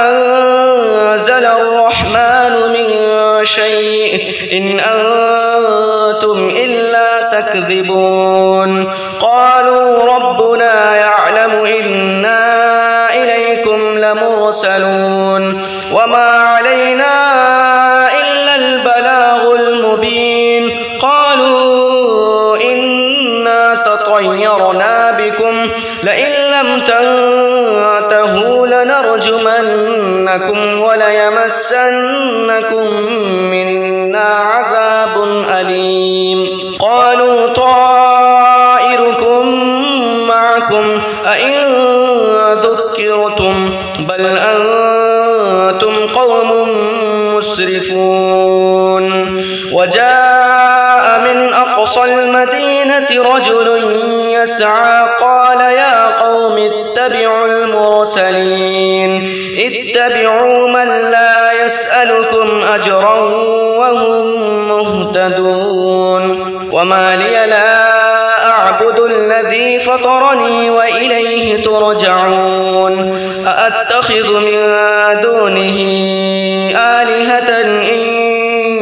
أنزل الرحمن من شيء إن أنتم إلا تكذبون. قالوا ربنا يعلم إنا إليكم لمرسلون وما علينا إلا البلاغ المبين. قالوا إنا تطيرنا بكم لئن لم تنتهوا لنرجمنكم وليمسنكم منا عذاب أليم. قالوا طائركم معكم أئن ذكرتم بل أنتم قوم مسرفون. وجاء من أقصى المدينة رجل يسعى قال يا قوم اتبعوا المرسلين اتبعوا من لا يسألكم أجرا وهم مهتدون. وما لي لا أعبد الذي فطرني وإليه ترجعون. أأتخذ من دونه آلهة إن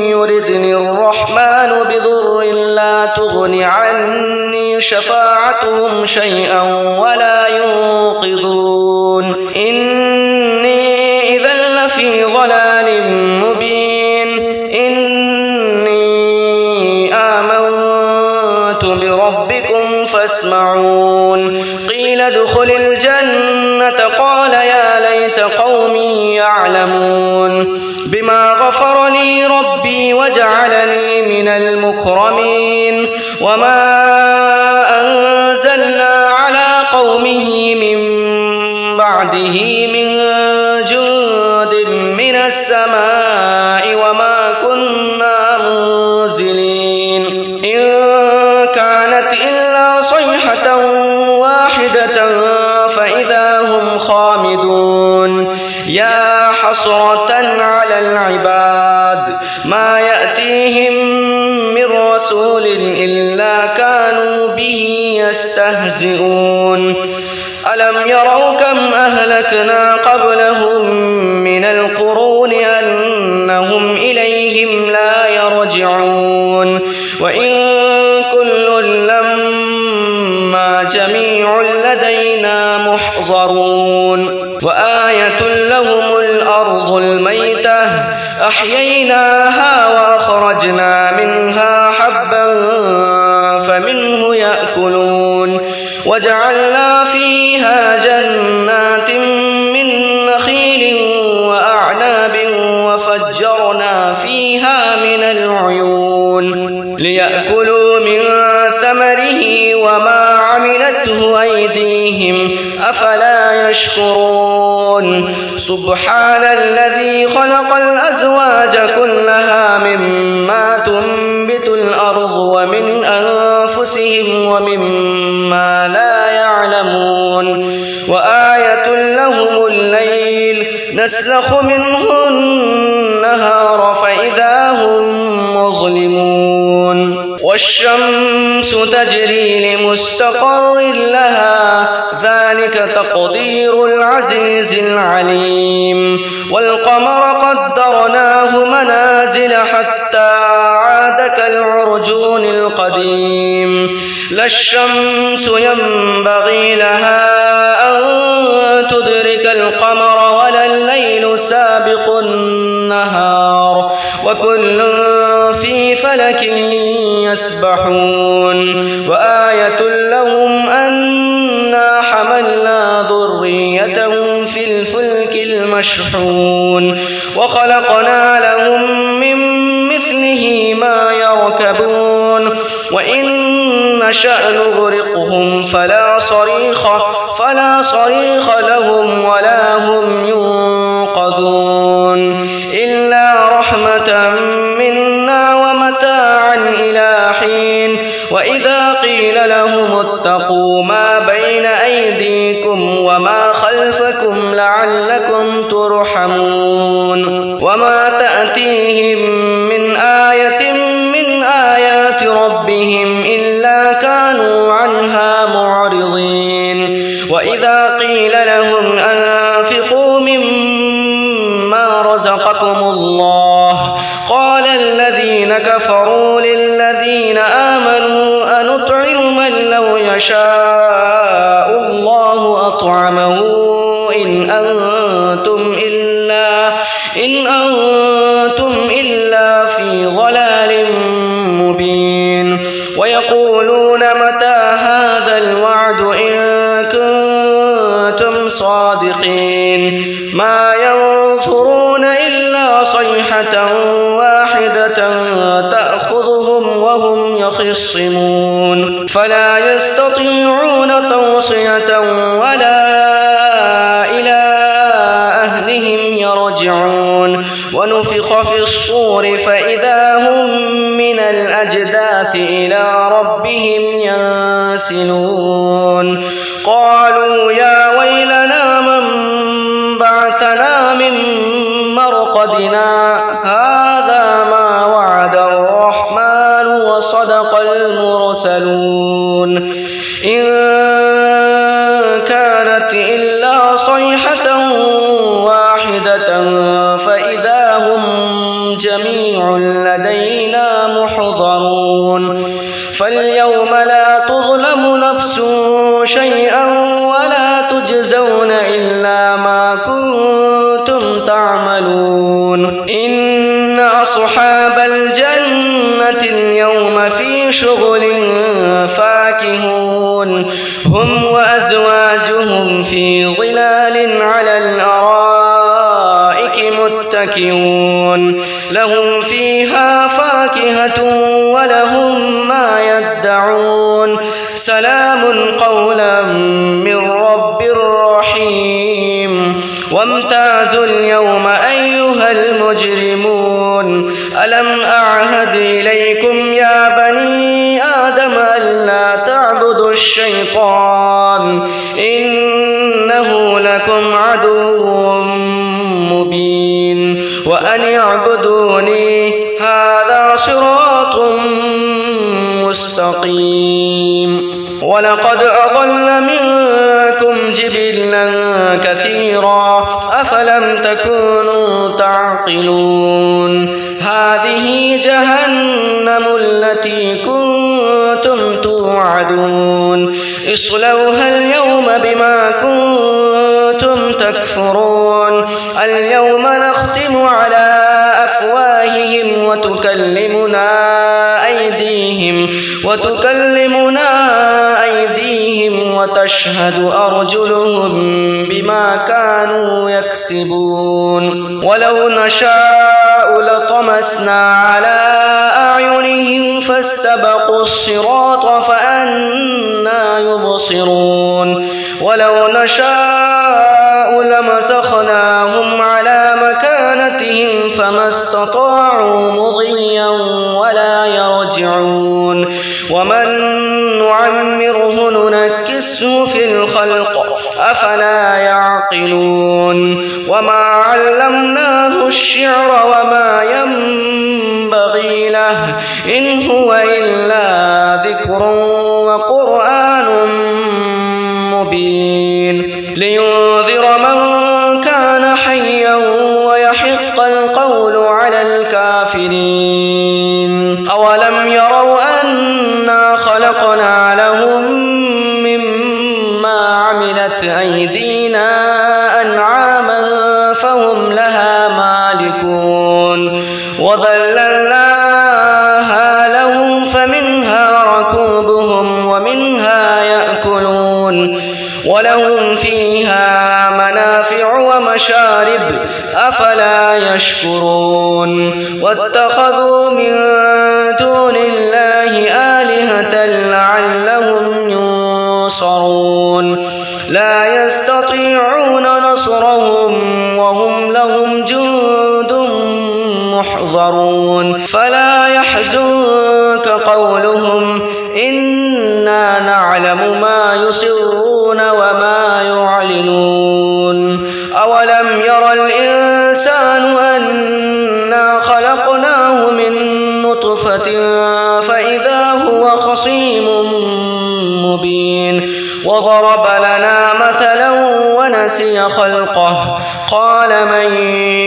يردني الرحمن بضر لا تغن عني شفاعتهم شيئا ولا ينقذون. إني إذا لفي ضلال مبين. إني آمنت بربكم فاسمعون. قيل ادخل الجنة قال يا ليت قومي يعلمون بما غفر لي ربي وجعلني من المكرمين. وما أنزلنا على قومه من بعده من جند من السماء وما كنا منزلين. إن كانت إلا صيحة واحدة فإذا هم خامدون. يا حسرة على العباد ما يأتيهم من رسول إلا كانوا به يستهزئون. ألم يروا كم أهلكنا قبلهم من القرون أنهم إليهم لا يرجعون. وإن كل لما جميع لدينا محضرون. وآية لهم الأرض الميتة أحييناها وأخرجنا منها حبا فمنه يأكلون. وجعلنا فيها جنات من نخيل وأعناب وفجرنا فيها من العيون ليأكلوا من ثمره وما عملته أيديهم أفلا يشكرون. سبحان الذي خلق الأزواج كلها مما تنبت الأرض ومن أنفسهم ومما لا يعلمون. وآية لهم الليل نسلخ منه النهار فإذا هم مظلمون. والشمس تجري لمستقر لها ذلك تقدير العزيز العليم. والقمر قدرناه منازل حتى عاد كالعرجون القديم. لا الشمس ينبغي لها أن تدرك القمر ولا الليل سابق النهار وكل في فلك يسبحون. وآية لهم أن مشحون وخلقنا لهم من مثله ما يركبون وإن نشأ نغرقهم فلا صريخ لهم ولا هم ينقذون إلا رحمة منا ومتاعا إلى حين وإذا قيل لهم اتقوا ما بين أيديكم وما خلفكم لعلكم ترحمون وما تأتيهم من آية من آيات ربهم إلا كانوا عنها معرضين وإذا قيل لهم أنفقوا مما رزقكم الله قال الذين كفروا للذين آمنوا أنطعم من لو يشاء الله أطعمه إن أنتم إلا في ضلال مبين ويقولون متى هذا الوعد إن كنتم صادقين ما ينظرون إلا صيحة واحدة تأخذهم وهم يخصمون فلا يستطيعون توصية ولا إلى أهلهم يرجعون ونفخ في الصور فإذا هم من الأجداث إلى ربهم ينسلون قالوا يا ويلنا من بعثنا من مرقدنا هذا ما وعد الرحمن وصدق المرسلون إن كانت إلا صيحة واحدة فإذا هم جميع لدينا محضرون فاليوم لا تظلم نفس شيئا ولا تجزون إلا ما كنتم تعملون إن أصحاب الجنة اليوم في شغل فاكهون هم وأزواجهم في ظلال على الأرائك متكئون لهم فيها فاكهة ولهم ما يدعون سلام قولا من رب رحيم وامتازوا اليوم أيها المجرمون ألم أعهد إليكم يا بني آدم ألا تعبدوا الشيطان إنه لكم عدو مبين وأن اعبدوني هذا صراط مستقيم ولقد أضل منكم جبلا كثيرا أفلم تكونوا تعقلون هذه جهنم التي كنتم توعدون اصلوها اليوم بما كنتم تكفرون اليوم نختم على أفواههم وتكلمنا أيديهم وتشهد أرجلهم بما كانوا يكسبون ولو نشاء لطمسنا على أعينهم فاستبقوا الصراط فأنى يبصرون ولو نشاء لمسخناهم على مكانتهم فما استطاعوا مضيا ولا يرجعون ومن نعمره ننكسه في الخلق أفلا يعقلون وما علمناه الشعر وما ينبغي له إن هو إلا ذكر وقرآن مبين لينذر من كان حيا ويحق القول على الكافرين أولم يروا أنا خلقنا لهم مما عملت أيدينا أنعاما فهم لها مالكون وذللناها لهم فمنها ركوبهم ومنها يأكلون ولهم فيها منافع ومشارب أفلا يشكرون واتخذوا من دون الله آلهة لعلهم ينصرون لا يستطيعون نصرهم وهم لهم جند محضرون فلا يحزنك قولهم إنا نعلم ما يسرون وما يعلنون أولم ير الإنسان أنا خلقناه من نطفة فإذا هو خصيم مبين وضرب لنا مثلا ونسي خلقه قال من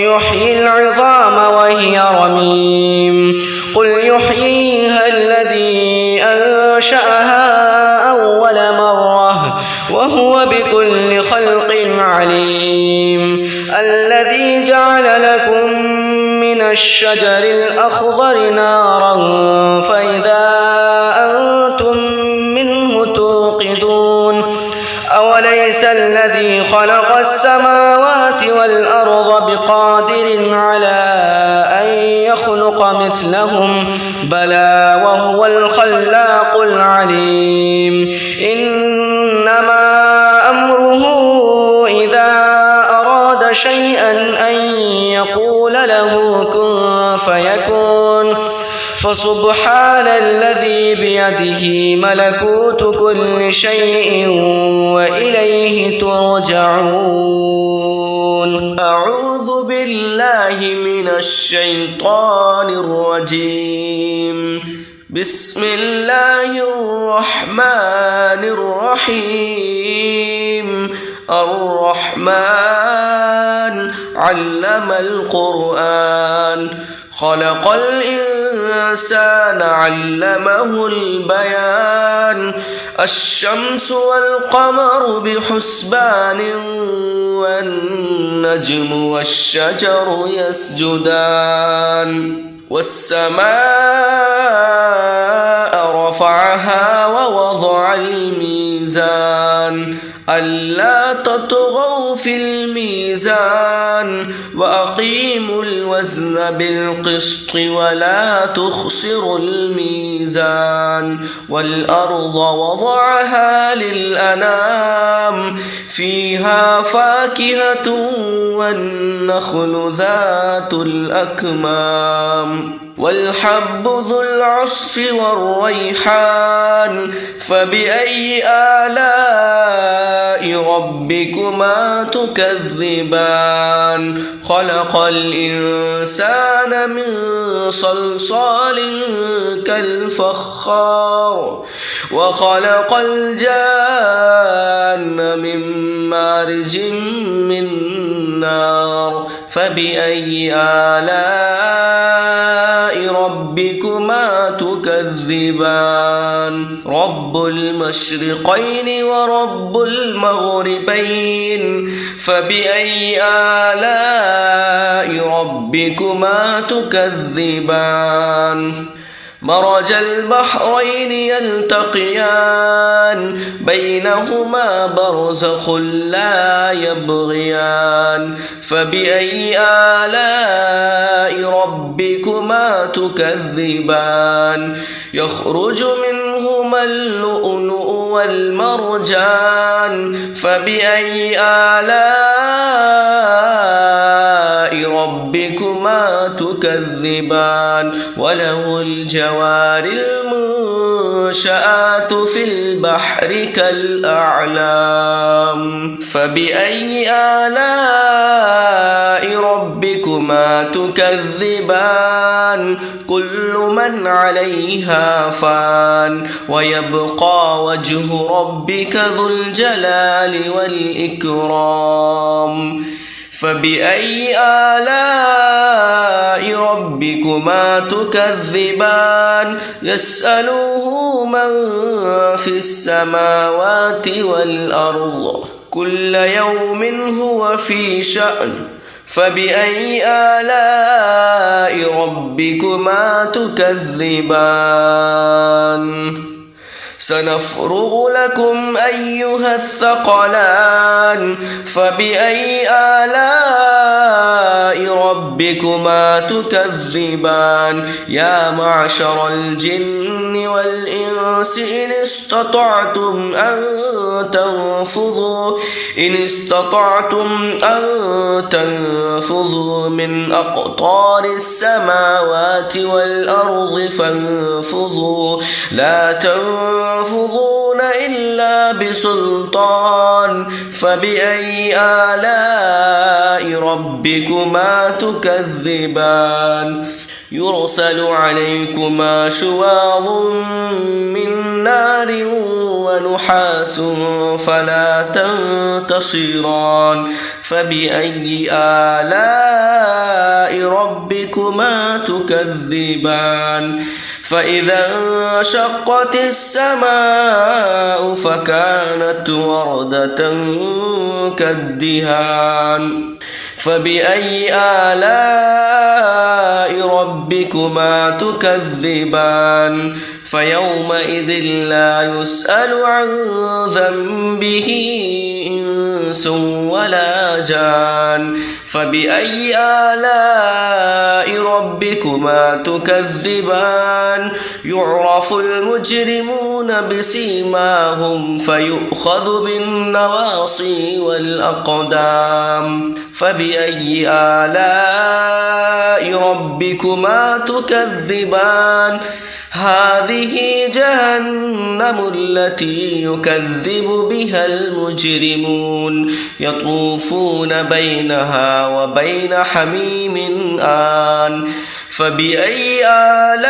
يحيي العظام وهي رميم قل يحييها الذي أنشأها أول مرة وهو بكل خلق عليم الذي جعل لكم من الشجر الأخضر نارا فإذا أنتم منه توقدون أوليس الذي خلق السماوات والأرض بقادر على أن يخلق مثلهم بلى وهو الخلاق العليم إنما أمره إذا أراد شيئا أن يقول له كن فيكون فسبحان الذي بيده ملكوت كل شيء وإليه ترجعون أعوذ بالله من الشيطان الرجيم بسم الله الرحمن الرحيم الرحمن علم القرآن خلق الإنسان علمه البيان الشمس والقمر بحسبان والنجم والشجر يسجدان والسماء رفعها ووضع الميزان ألا تطغوا في الميزان وأقيموا الوزن بالقسط ولا تخسروا الميزان والأرض وضعها للأنام فيها فاكهة والنخل ذات الأكمام والحب ذو العصف والريحان فبأي آلاء ربكما تكذبان خلق الإنسان من صلصال كالفخار وخلق الجان من مارج من نار فبأي آلاء ربكما تكذبان رب المشرقين ورب المغربين فبأي آلاء ربكما تكذبان مرج البحرين يلتقيان بينهما برزخ لا يبغيان فبأي آلاء ربكما تكذبان يخرج منهما اللؤلؤ والمرجان فبأي آلاء ربكما تكذبان وله الجوار المنشآت في البحر كالأعلام فبأي آلاء ربكما تكذبان كل من عليها فان ويبقى وجه ربك ذو الجلال والإكرام فبأي آلاء ربكما تكذبان يسأله من في السماوات والأرض كل يوم هو في شأن فبأي آلاء ربكما تكذبان سنفرغ لكم أيها الثقلان فبأي آلاء ربكما تكذبان يا معشر الجن والإنس إن استطعتم أن تنفذوا من أقطار السماوات والأرض فانفذوا لا تنفذون إلا بسلطان فبأي آلاء ربكما تكذبان يرسل عليكما شواظ من نار ونحاس فلا تنتصران فبأي آلاء ربكما تكذبان فإذا انشقت السماء فكانت وردة كالدهان فبأي آلاء ربكما تكذبان فيومئذ لا يسأل عن ذنبه إنس ولا جان فبأي آلاء ربكما تكذبان يعرف المجرمون بسيماهم فيؤخذ بالنواصي والأقدام فبأي آلاء ربكما تكذبان هذه جهنم التي يكذب بها المجرمون يطوفون بينها وبين حميم آن فبأي آلاء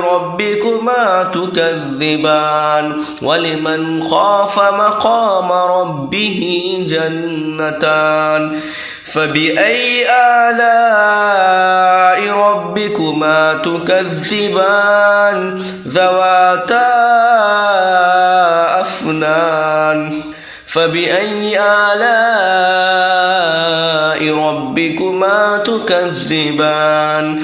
ربكما تكذبان ولمن خاف مقام ربه جنتان فبأي آلاء ربكما تكذبان ذواتا أفنان فبأي آلاء ربكما تكذبان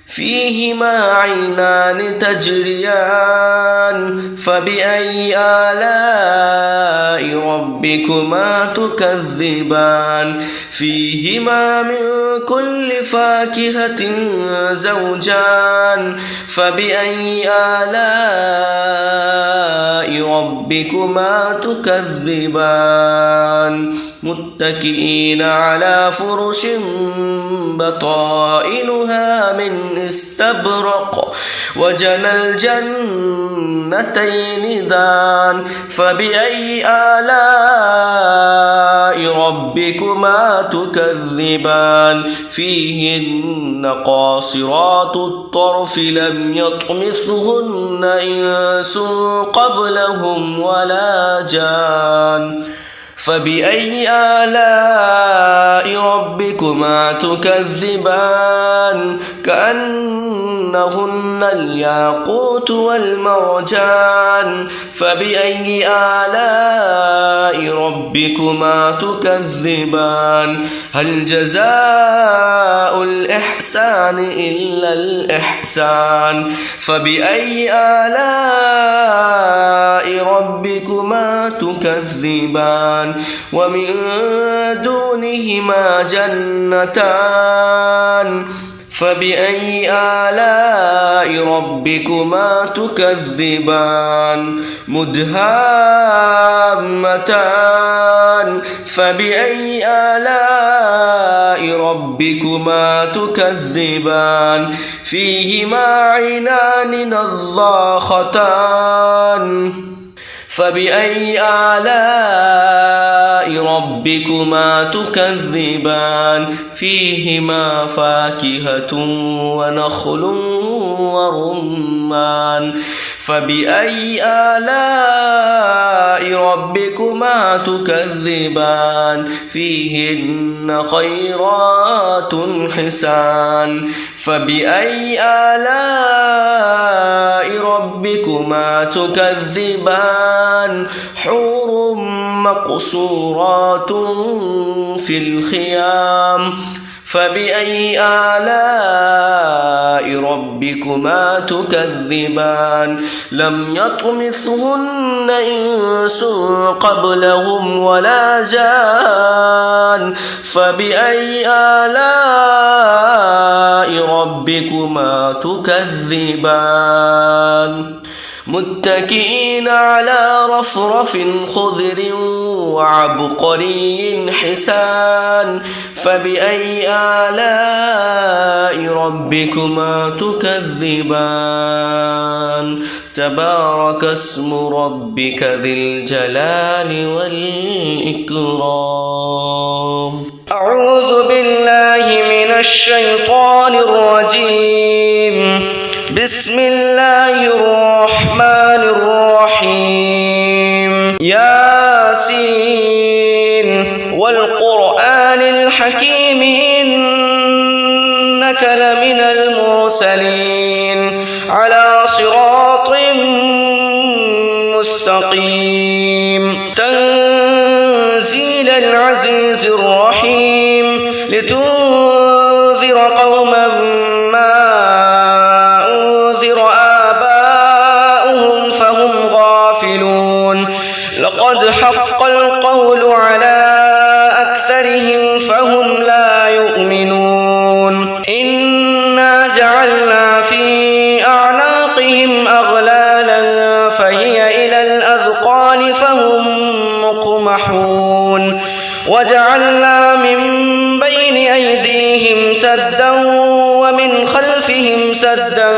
فيهما عينان تجريان فبأي آلاء ربكما تكذبان فيهما من كل فاكهة زوجان فبأي آلاء ربكما تكذبان متكئين على فرش بطائنها من استبرق وجنى الجنتين دان فبأي آلاء ربكما تكذبان فيهن قاصرات الطرف لم يطمثهن إنس قبلهم ولا جان فبأي آلاء ربكما تكذبان كأنهن الياقوت والمرجان فبأي آلاء ربكما تكذبان هل جزاء الإحسان إلا الإحسان فبأي آلاء ربكما تكذبان ومن دونهما جنتان فبأي آلاء ربكما تكذبان مدهامتان فبأي آلاء ربكما تكذبان فيهما عينان نضاختان فبأي آلاء ربكما تكذبان فيهما فاكهة ونخل ورمان فبأي آلاء ربكما تكذبان فيهن خيرات حسان فبأي آلاء ربكما تكذبان حور مقصورات في الخيام فبأي آلاء ربكما تكذبان لم يطمثهن إنس قبلهم ولا جان فبأي آلاء ربكما تكذبان متكئين على رفرف خضر وعبقري حسان فبأي آلاء ربكما تكذبان تبارك اسم ربك ذي الجلال والإكرام أعوذ بالله من الشيطان الرجيم بسم الله الرحمن الرحيم ياسين والقرآن الحكيم إنك لمن المرسلين على صراط مستقيم تنزيل العزيز الرحيم لتنذر قوما ما لقد حق القول على أكثرهم فهم لا يؤمنون إنا جعلنا في أعناقهم أغلالا فهي إلى الأذقان فهم مقمحون وجعلنا من بين أيديهم سدا ومن خلفهم سدا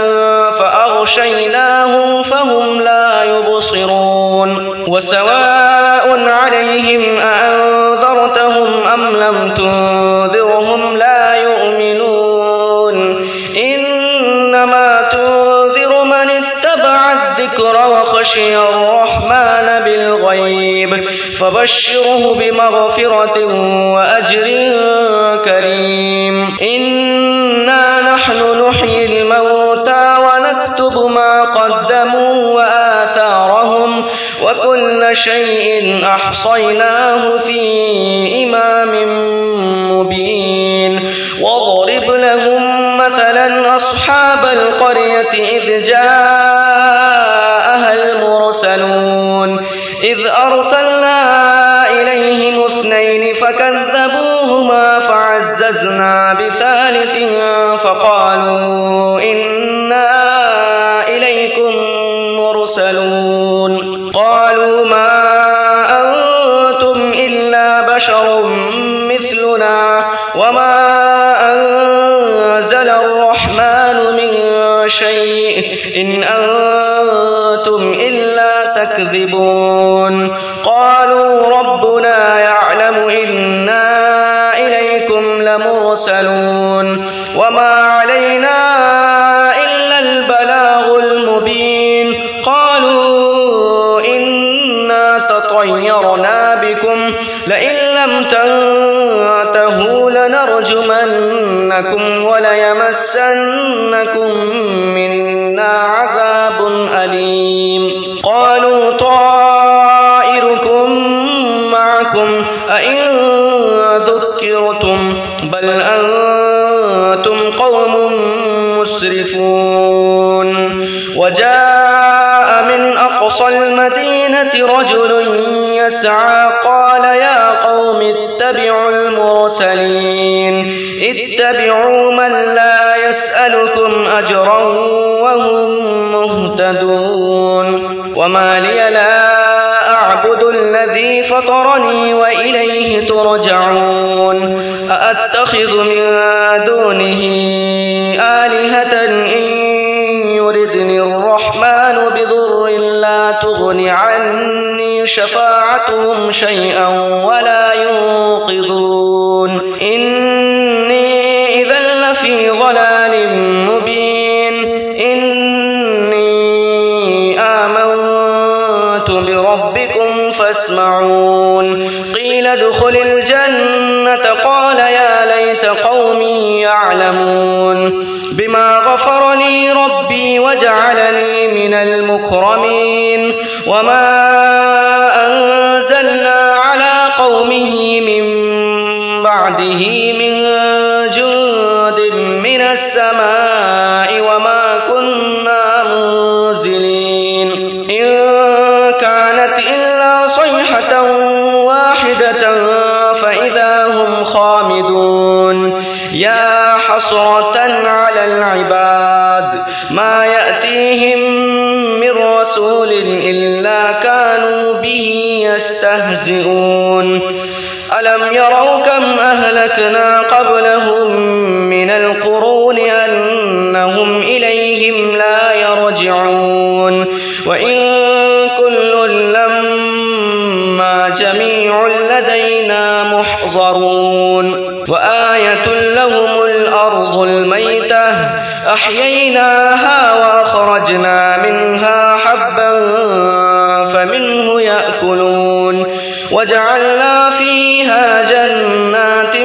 فأغشيناهم فهم لا يبصرون وسواء عليهم أأنذرتهم أم لم تنذرهم لا يؤمنون إنما تنذر من اتبع الذكر وخشي الرحمن بالغيب فبشره بمغفرة وأجر كريم إنا نحن نحيي الموتى ونكتب ما قدموا وآثارهم وكل شيء أحصيناه في إمام مبين واضرب لهم مثلا أصحاب القرية إذ جاءها المرسلون إذ أرسلنا إليهم اثنين فكذبوهما فعززنا بثالث فقالوا إنا إليكم مرسلون قالوا ما أنتم إلا بشر مثلنا وما أنزل الرحمن من شيء إن أنتم إلا تكذبون قالوا ربنا يعلم إنا إليكم لمرسلون وما علينا إلا البلاغ المبين قالوا إنا تطيرنا بكم لئن لم تنتهوا لنرجمنكم وليمسنكم منا عذاب أليم قالوا طائركم معكم أئن ذكرتم بل أنتم قوم مسرفون وجاء من أقصى المدينة رجل يسعى قال يا قوم اتبعوا المرسلين اتبعوا من لا يسألكم أجرا وهم مهتدون وما لي لا أعبد الذي فطرني وإليه ترجعون أأتخذ من دونه آلهة إن يردني الرحمن بضر لا تغن عني شفاعتهم شيئا ولا ينقذون إني إذا لفي ضلال مبين إني آمنت بربكم فاسمعون قيل ادخل الجنة قال يا ليت قومي يعلمون بما غفر لي ربي وجعلني من المكرمين وما أنزلنا على قومه من بعده من جند من السماء وما كنا منزلين إن كانت إلا صيحة واحدة فإذا هم خامدون يا حسرة على العباد ما يأتيهم من رسول إلا كانوا به يستهزئون ألم يروا كم أهلكنا قبلهم من القرون أنهم إليهم لا يرجعون وإن كل لما جميع لدينا محضرون وآية لهم الأرض الميتة أحييناها وأخرجنا منها حبا فمنه يأكلون وجعلنا فيها جنات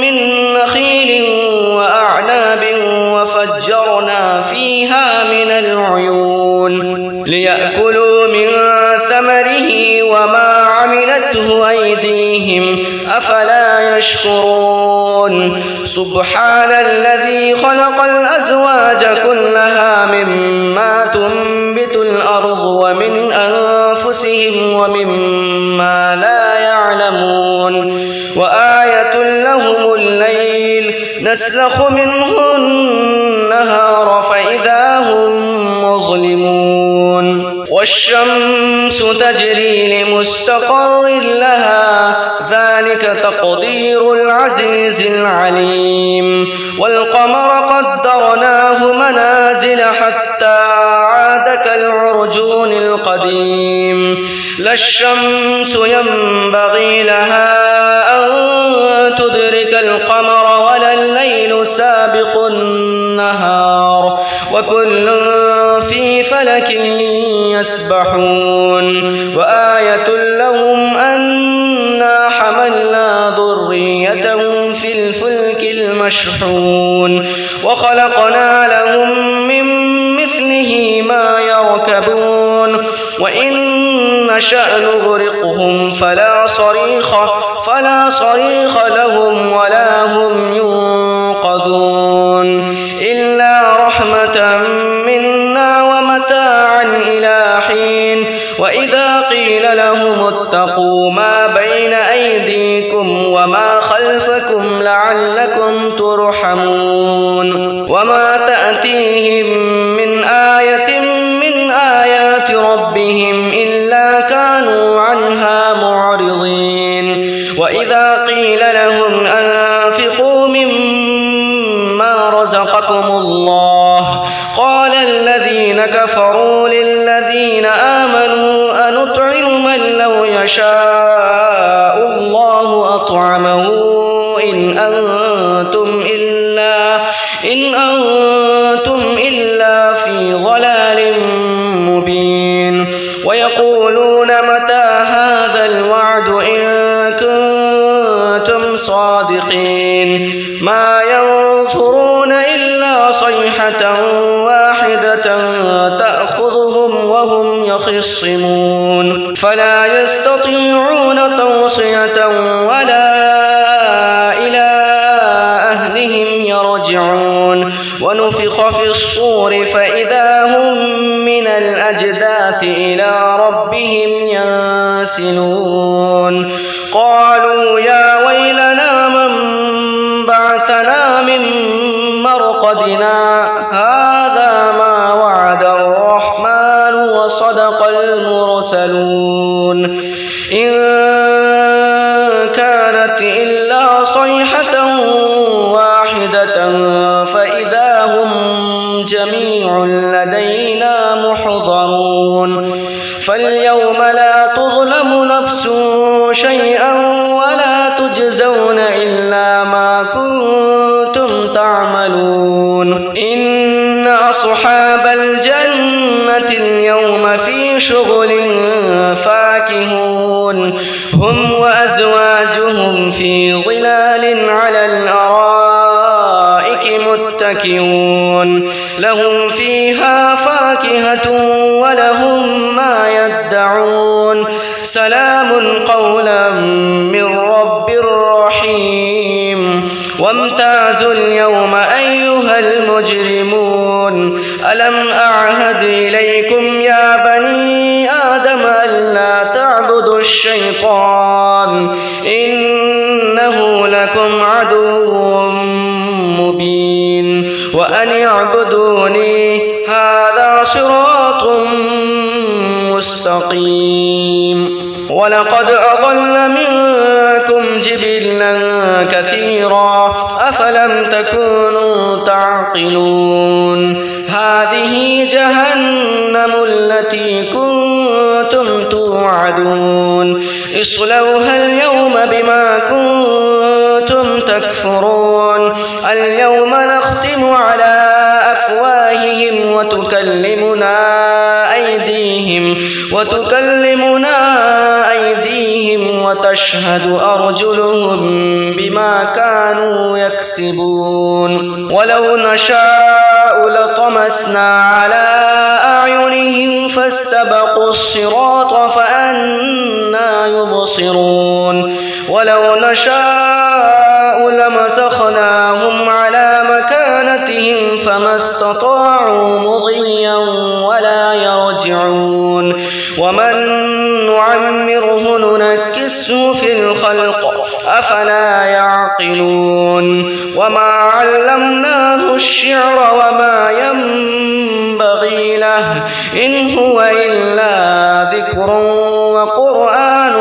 من نخيل وأعناب وفجرنا فيها من العيون ليأكلوا من ثمره وما عملته أيديهم أفلا يشكرون سبحان الذي خلق الأزواج كلها مما تنبت الأرض ومن أنفسهم ومما لا يعلمون وآية لهم الليل نسلخ منه النهار فإذا هم مظلمون والشمس تجري لمستقر لها ذلك تقدير العزيز العليم والقمر قدرناه منازل حتى عاد كالعرجون القديم لا الشمس ينبغي لها أن تدرك القمر ولا الليل سابق النهار وكل في فلك يسبحون وآية لهم أنا حملنا ذريتهم في الفلك المشحون وخلقنا لهم من مثله ما يركبون وإن نشأ نغرقهم فلا صريخ لهم ولا هم ينقذون إلا رحمة منا ومتاعا إلى حين وإذا قيل لهم اتقوا ما بين أيديكم وما خلفكم لعلكم ترحمون وما تأتيهم من آية من آيات ربهم إلا كانوا عنها معرضين وإذا قيل لهم أنفقوا مما رزقكم الله قال الذين كفروا للذين آمنوا أنطعم من لو يشاء الله أطعمه إن أنتم إلا في ضلال مبين ويقولون متى هذا الوعد إن كنتم صادقين ما ينظرون إلا صيحة واحدة تأخذهم وهم يخصمون فلا يستطيعون توصية ولا إلى أهلهم يرجعون ونفخ في الصور فإذا هم من الأجداث إلى ربهم ينسلون قالوا يا ويلنا من بعثنا من مرقدنا هذا ما وعد الرحمن وصدق المرسلون إن كانت إلا صيحة واحدة فإذا هم جميع لدينا محضرون فاليوم لا تظلم نفس شيئا ولا تجزون إلا ما كنتم تعملون إن أصحاب الجنة اليوم في شغل فاكهون هم وأزواجهم في ظلال على الأرائك متكئون لهم فيها فاكهة ولهم ما يدعون سلام قولا من رب رحيم. وامتازوا اليوم أيها المجرمون ألم أعهد إليكم يا بني آدم ألا تعبدوا الشيطان إنه لكم عدو مبين وأن اعبدوني هذا صراط مستقيم ولقد أضل منكم جبلا كثيرا أفلم تكونوا تعقلون هذه جهنم التي كنتم توعدون اصلوها اليوم بما كنتم تكفرون اليوم نختم على أفواههم وتكلمنا أيديهم وتشهد أرجلهم بما كانوا يكسبون ولو نشاء لطمسنا على أعينهم فاستبقوا الصراط فأنى يبصرون ولو نشاء لمسخناهم على مكانتهم فما استطاعوا مضيا ولا يرجعون ومن نعمره ننكسه في الخلق أفلا يعقلون وما علمناه الشعر وما ينبغي له إن هو إلا ذكر وقرآن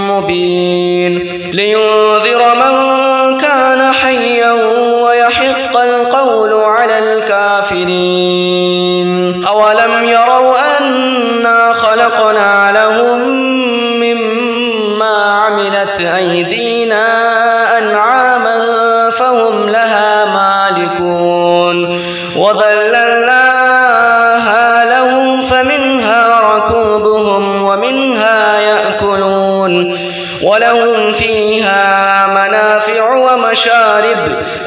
مبين لينذر من كان حيا ويحق القول على الكافرين أولم يروا أنا خلقنا لهم مما عملت أيدينا أنعاما فهم لها مالكون وذللناها لهم فمنها ركوبهم ومنها يأكلون ولهم فيها منافع ومشارب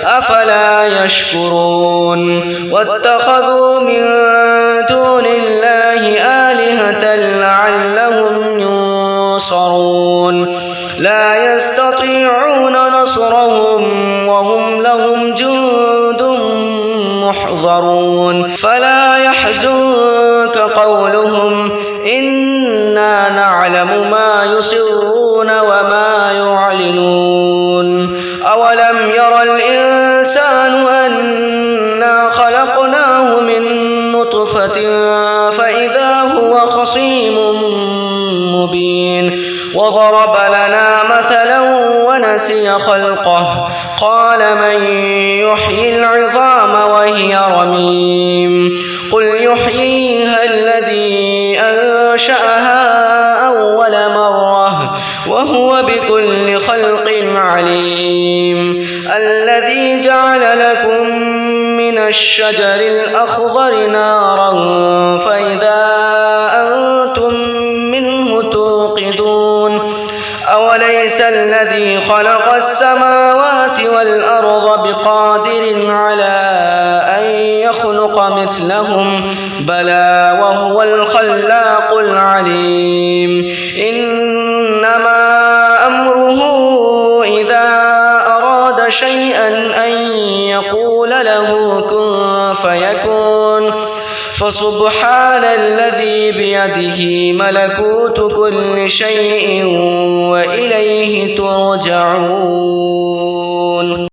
أفلا يشكرون واتخذوا من دون الله آلهة لعلهم ينصرون لا يستطيعون نصرهم وهم لهم جند محضرون فلا يحزنك قولهم إنا نعلم ما يسرون وما يعلنون أولم ير الإنسان أنا خلقناه من نطفة فإذا هو خصيم مبين وضرب لنا مثلا ونسي خلقه قال من يحيي العظام وهي رميم قل يحييها الذي أنشأها أول مرة وهو بكل خلق عليم الذي جعل لكم من الشجر الأخضر نارا فإذا أنتم منه توقدون أوليس الذي خلق السماوات والأرض بقادر على أن يخلق مثلهم بلى وهو الخلاق العليم إنما أمره إذا أراد شيئا أن يقول له كن فيكون فسبحان الذي بيده ملكوت كل شيء وإليه ترجعون.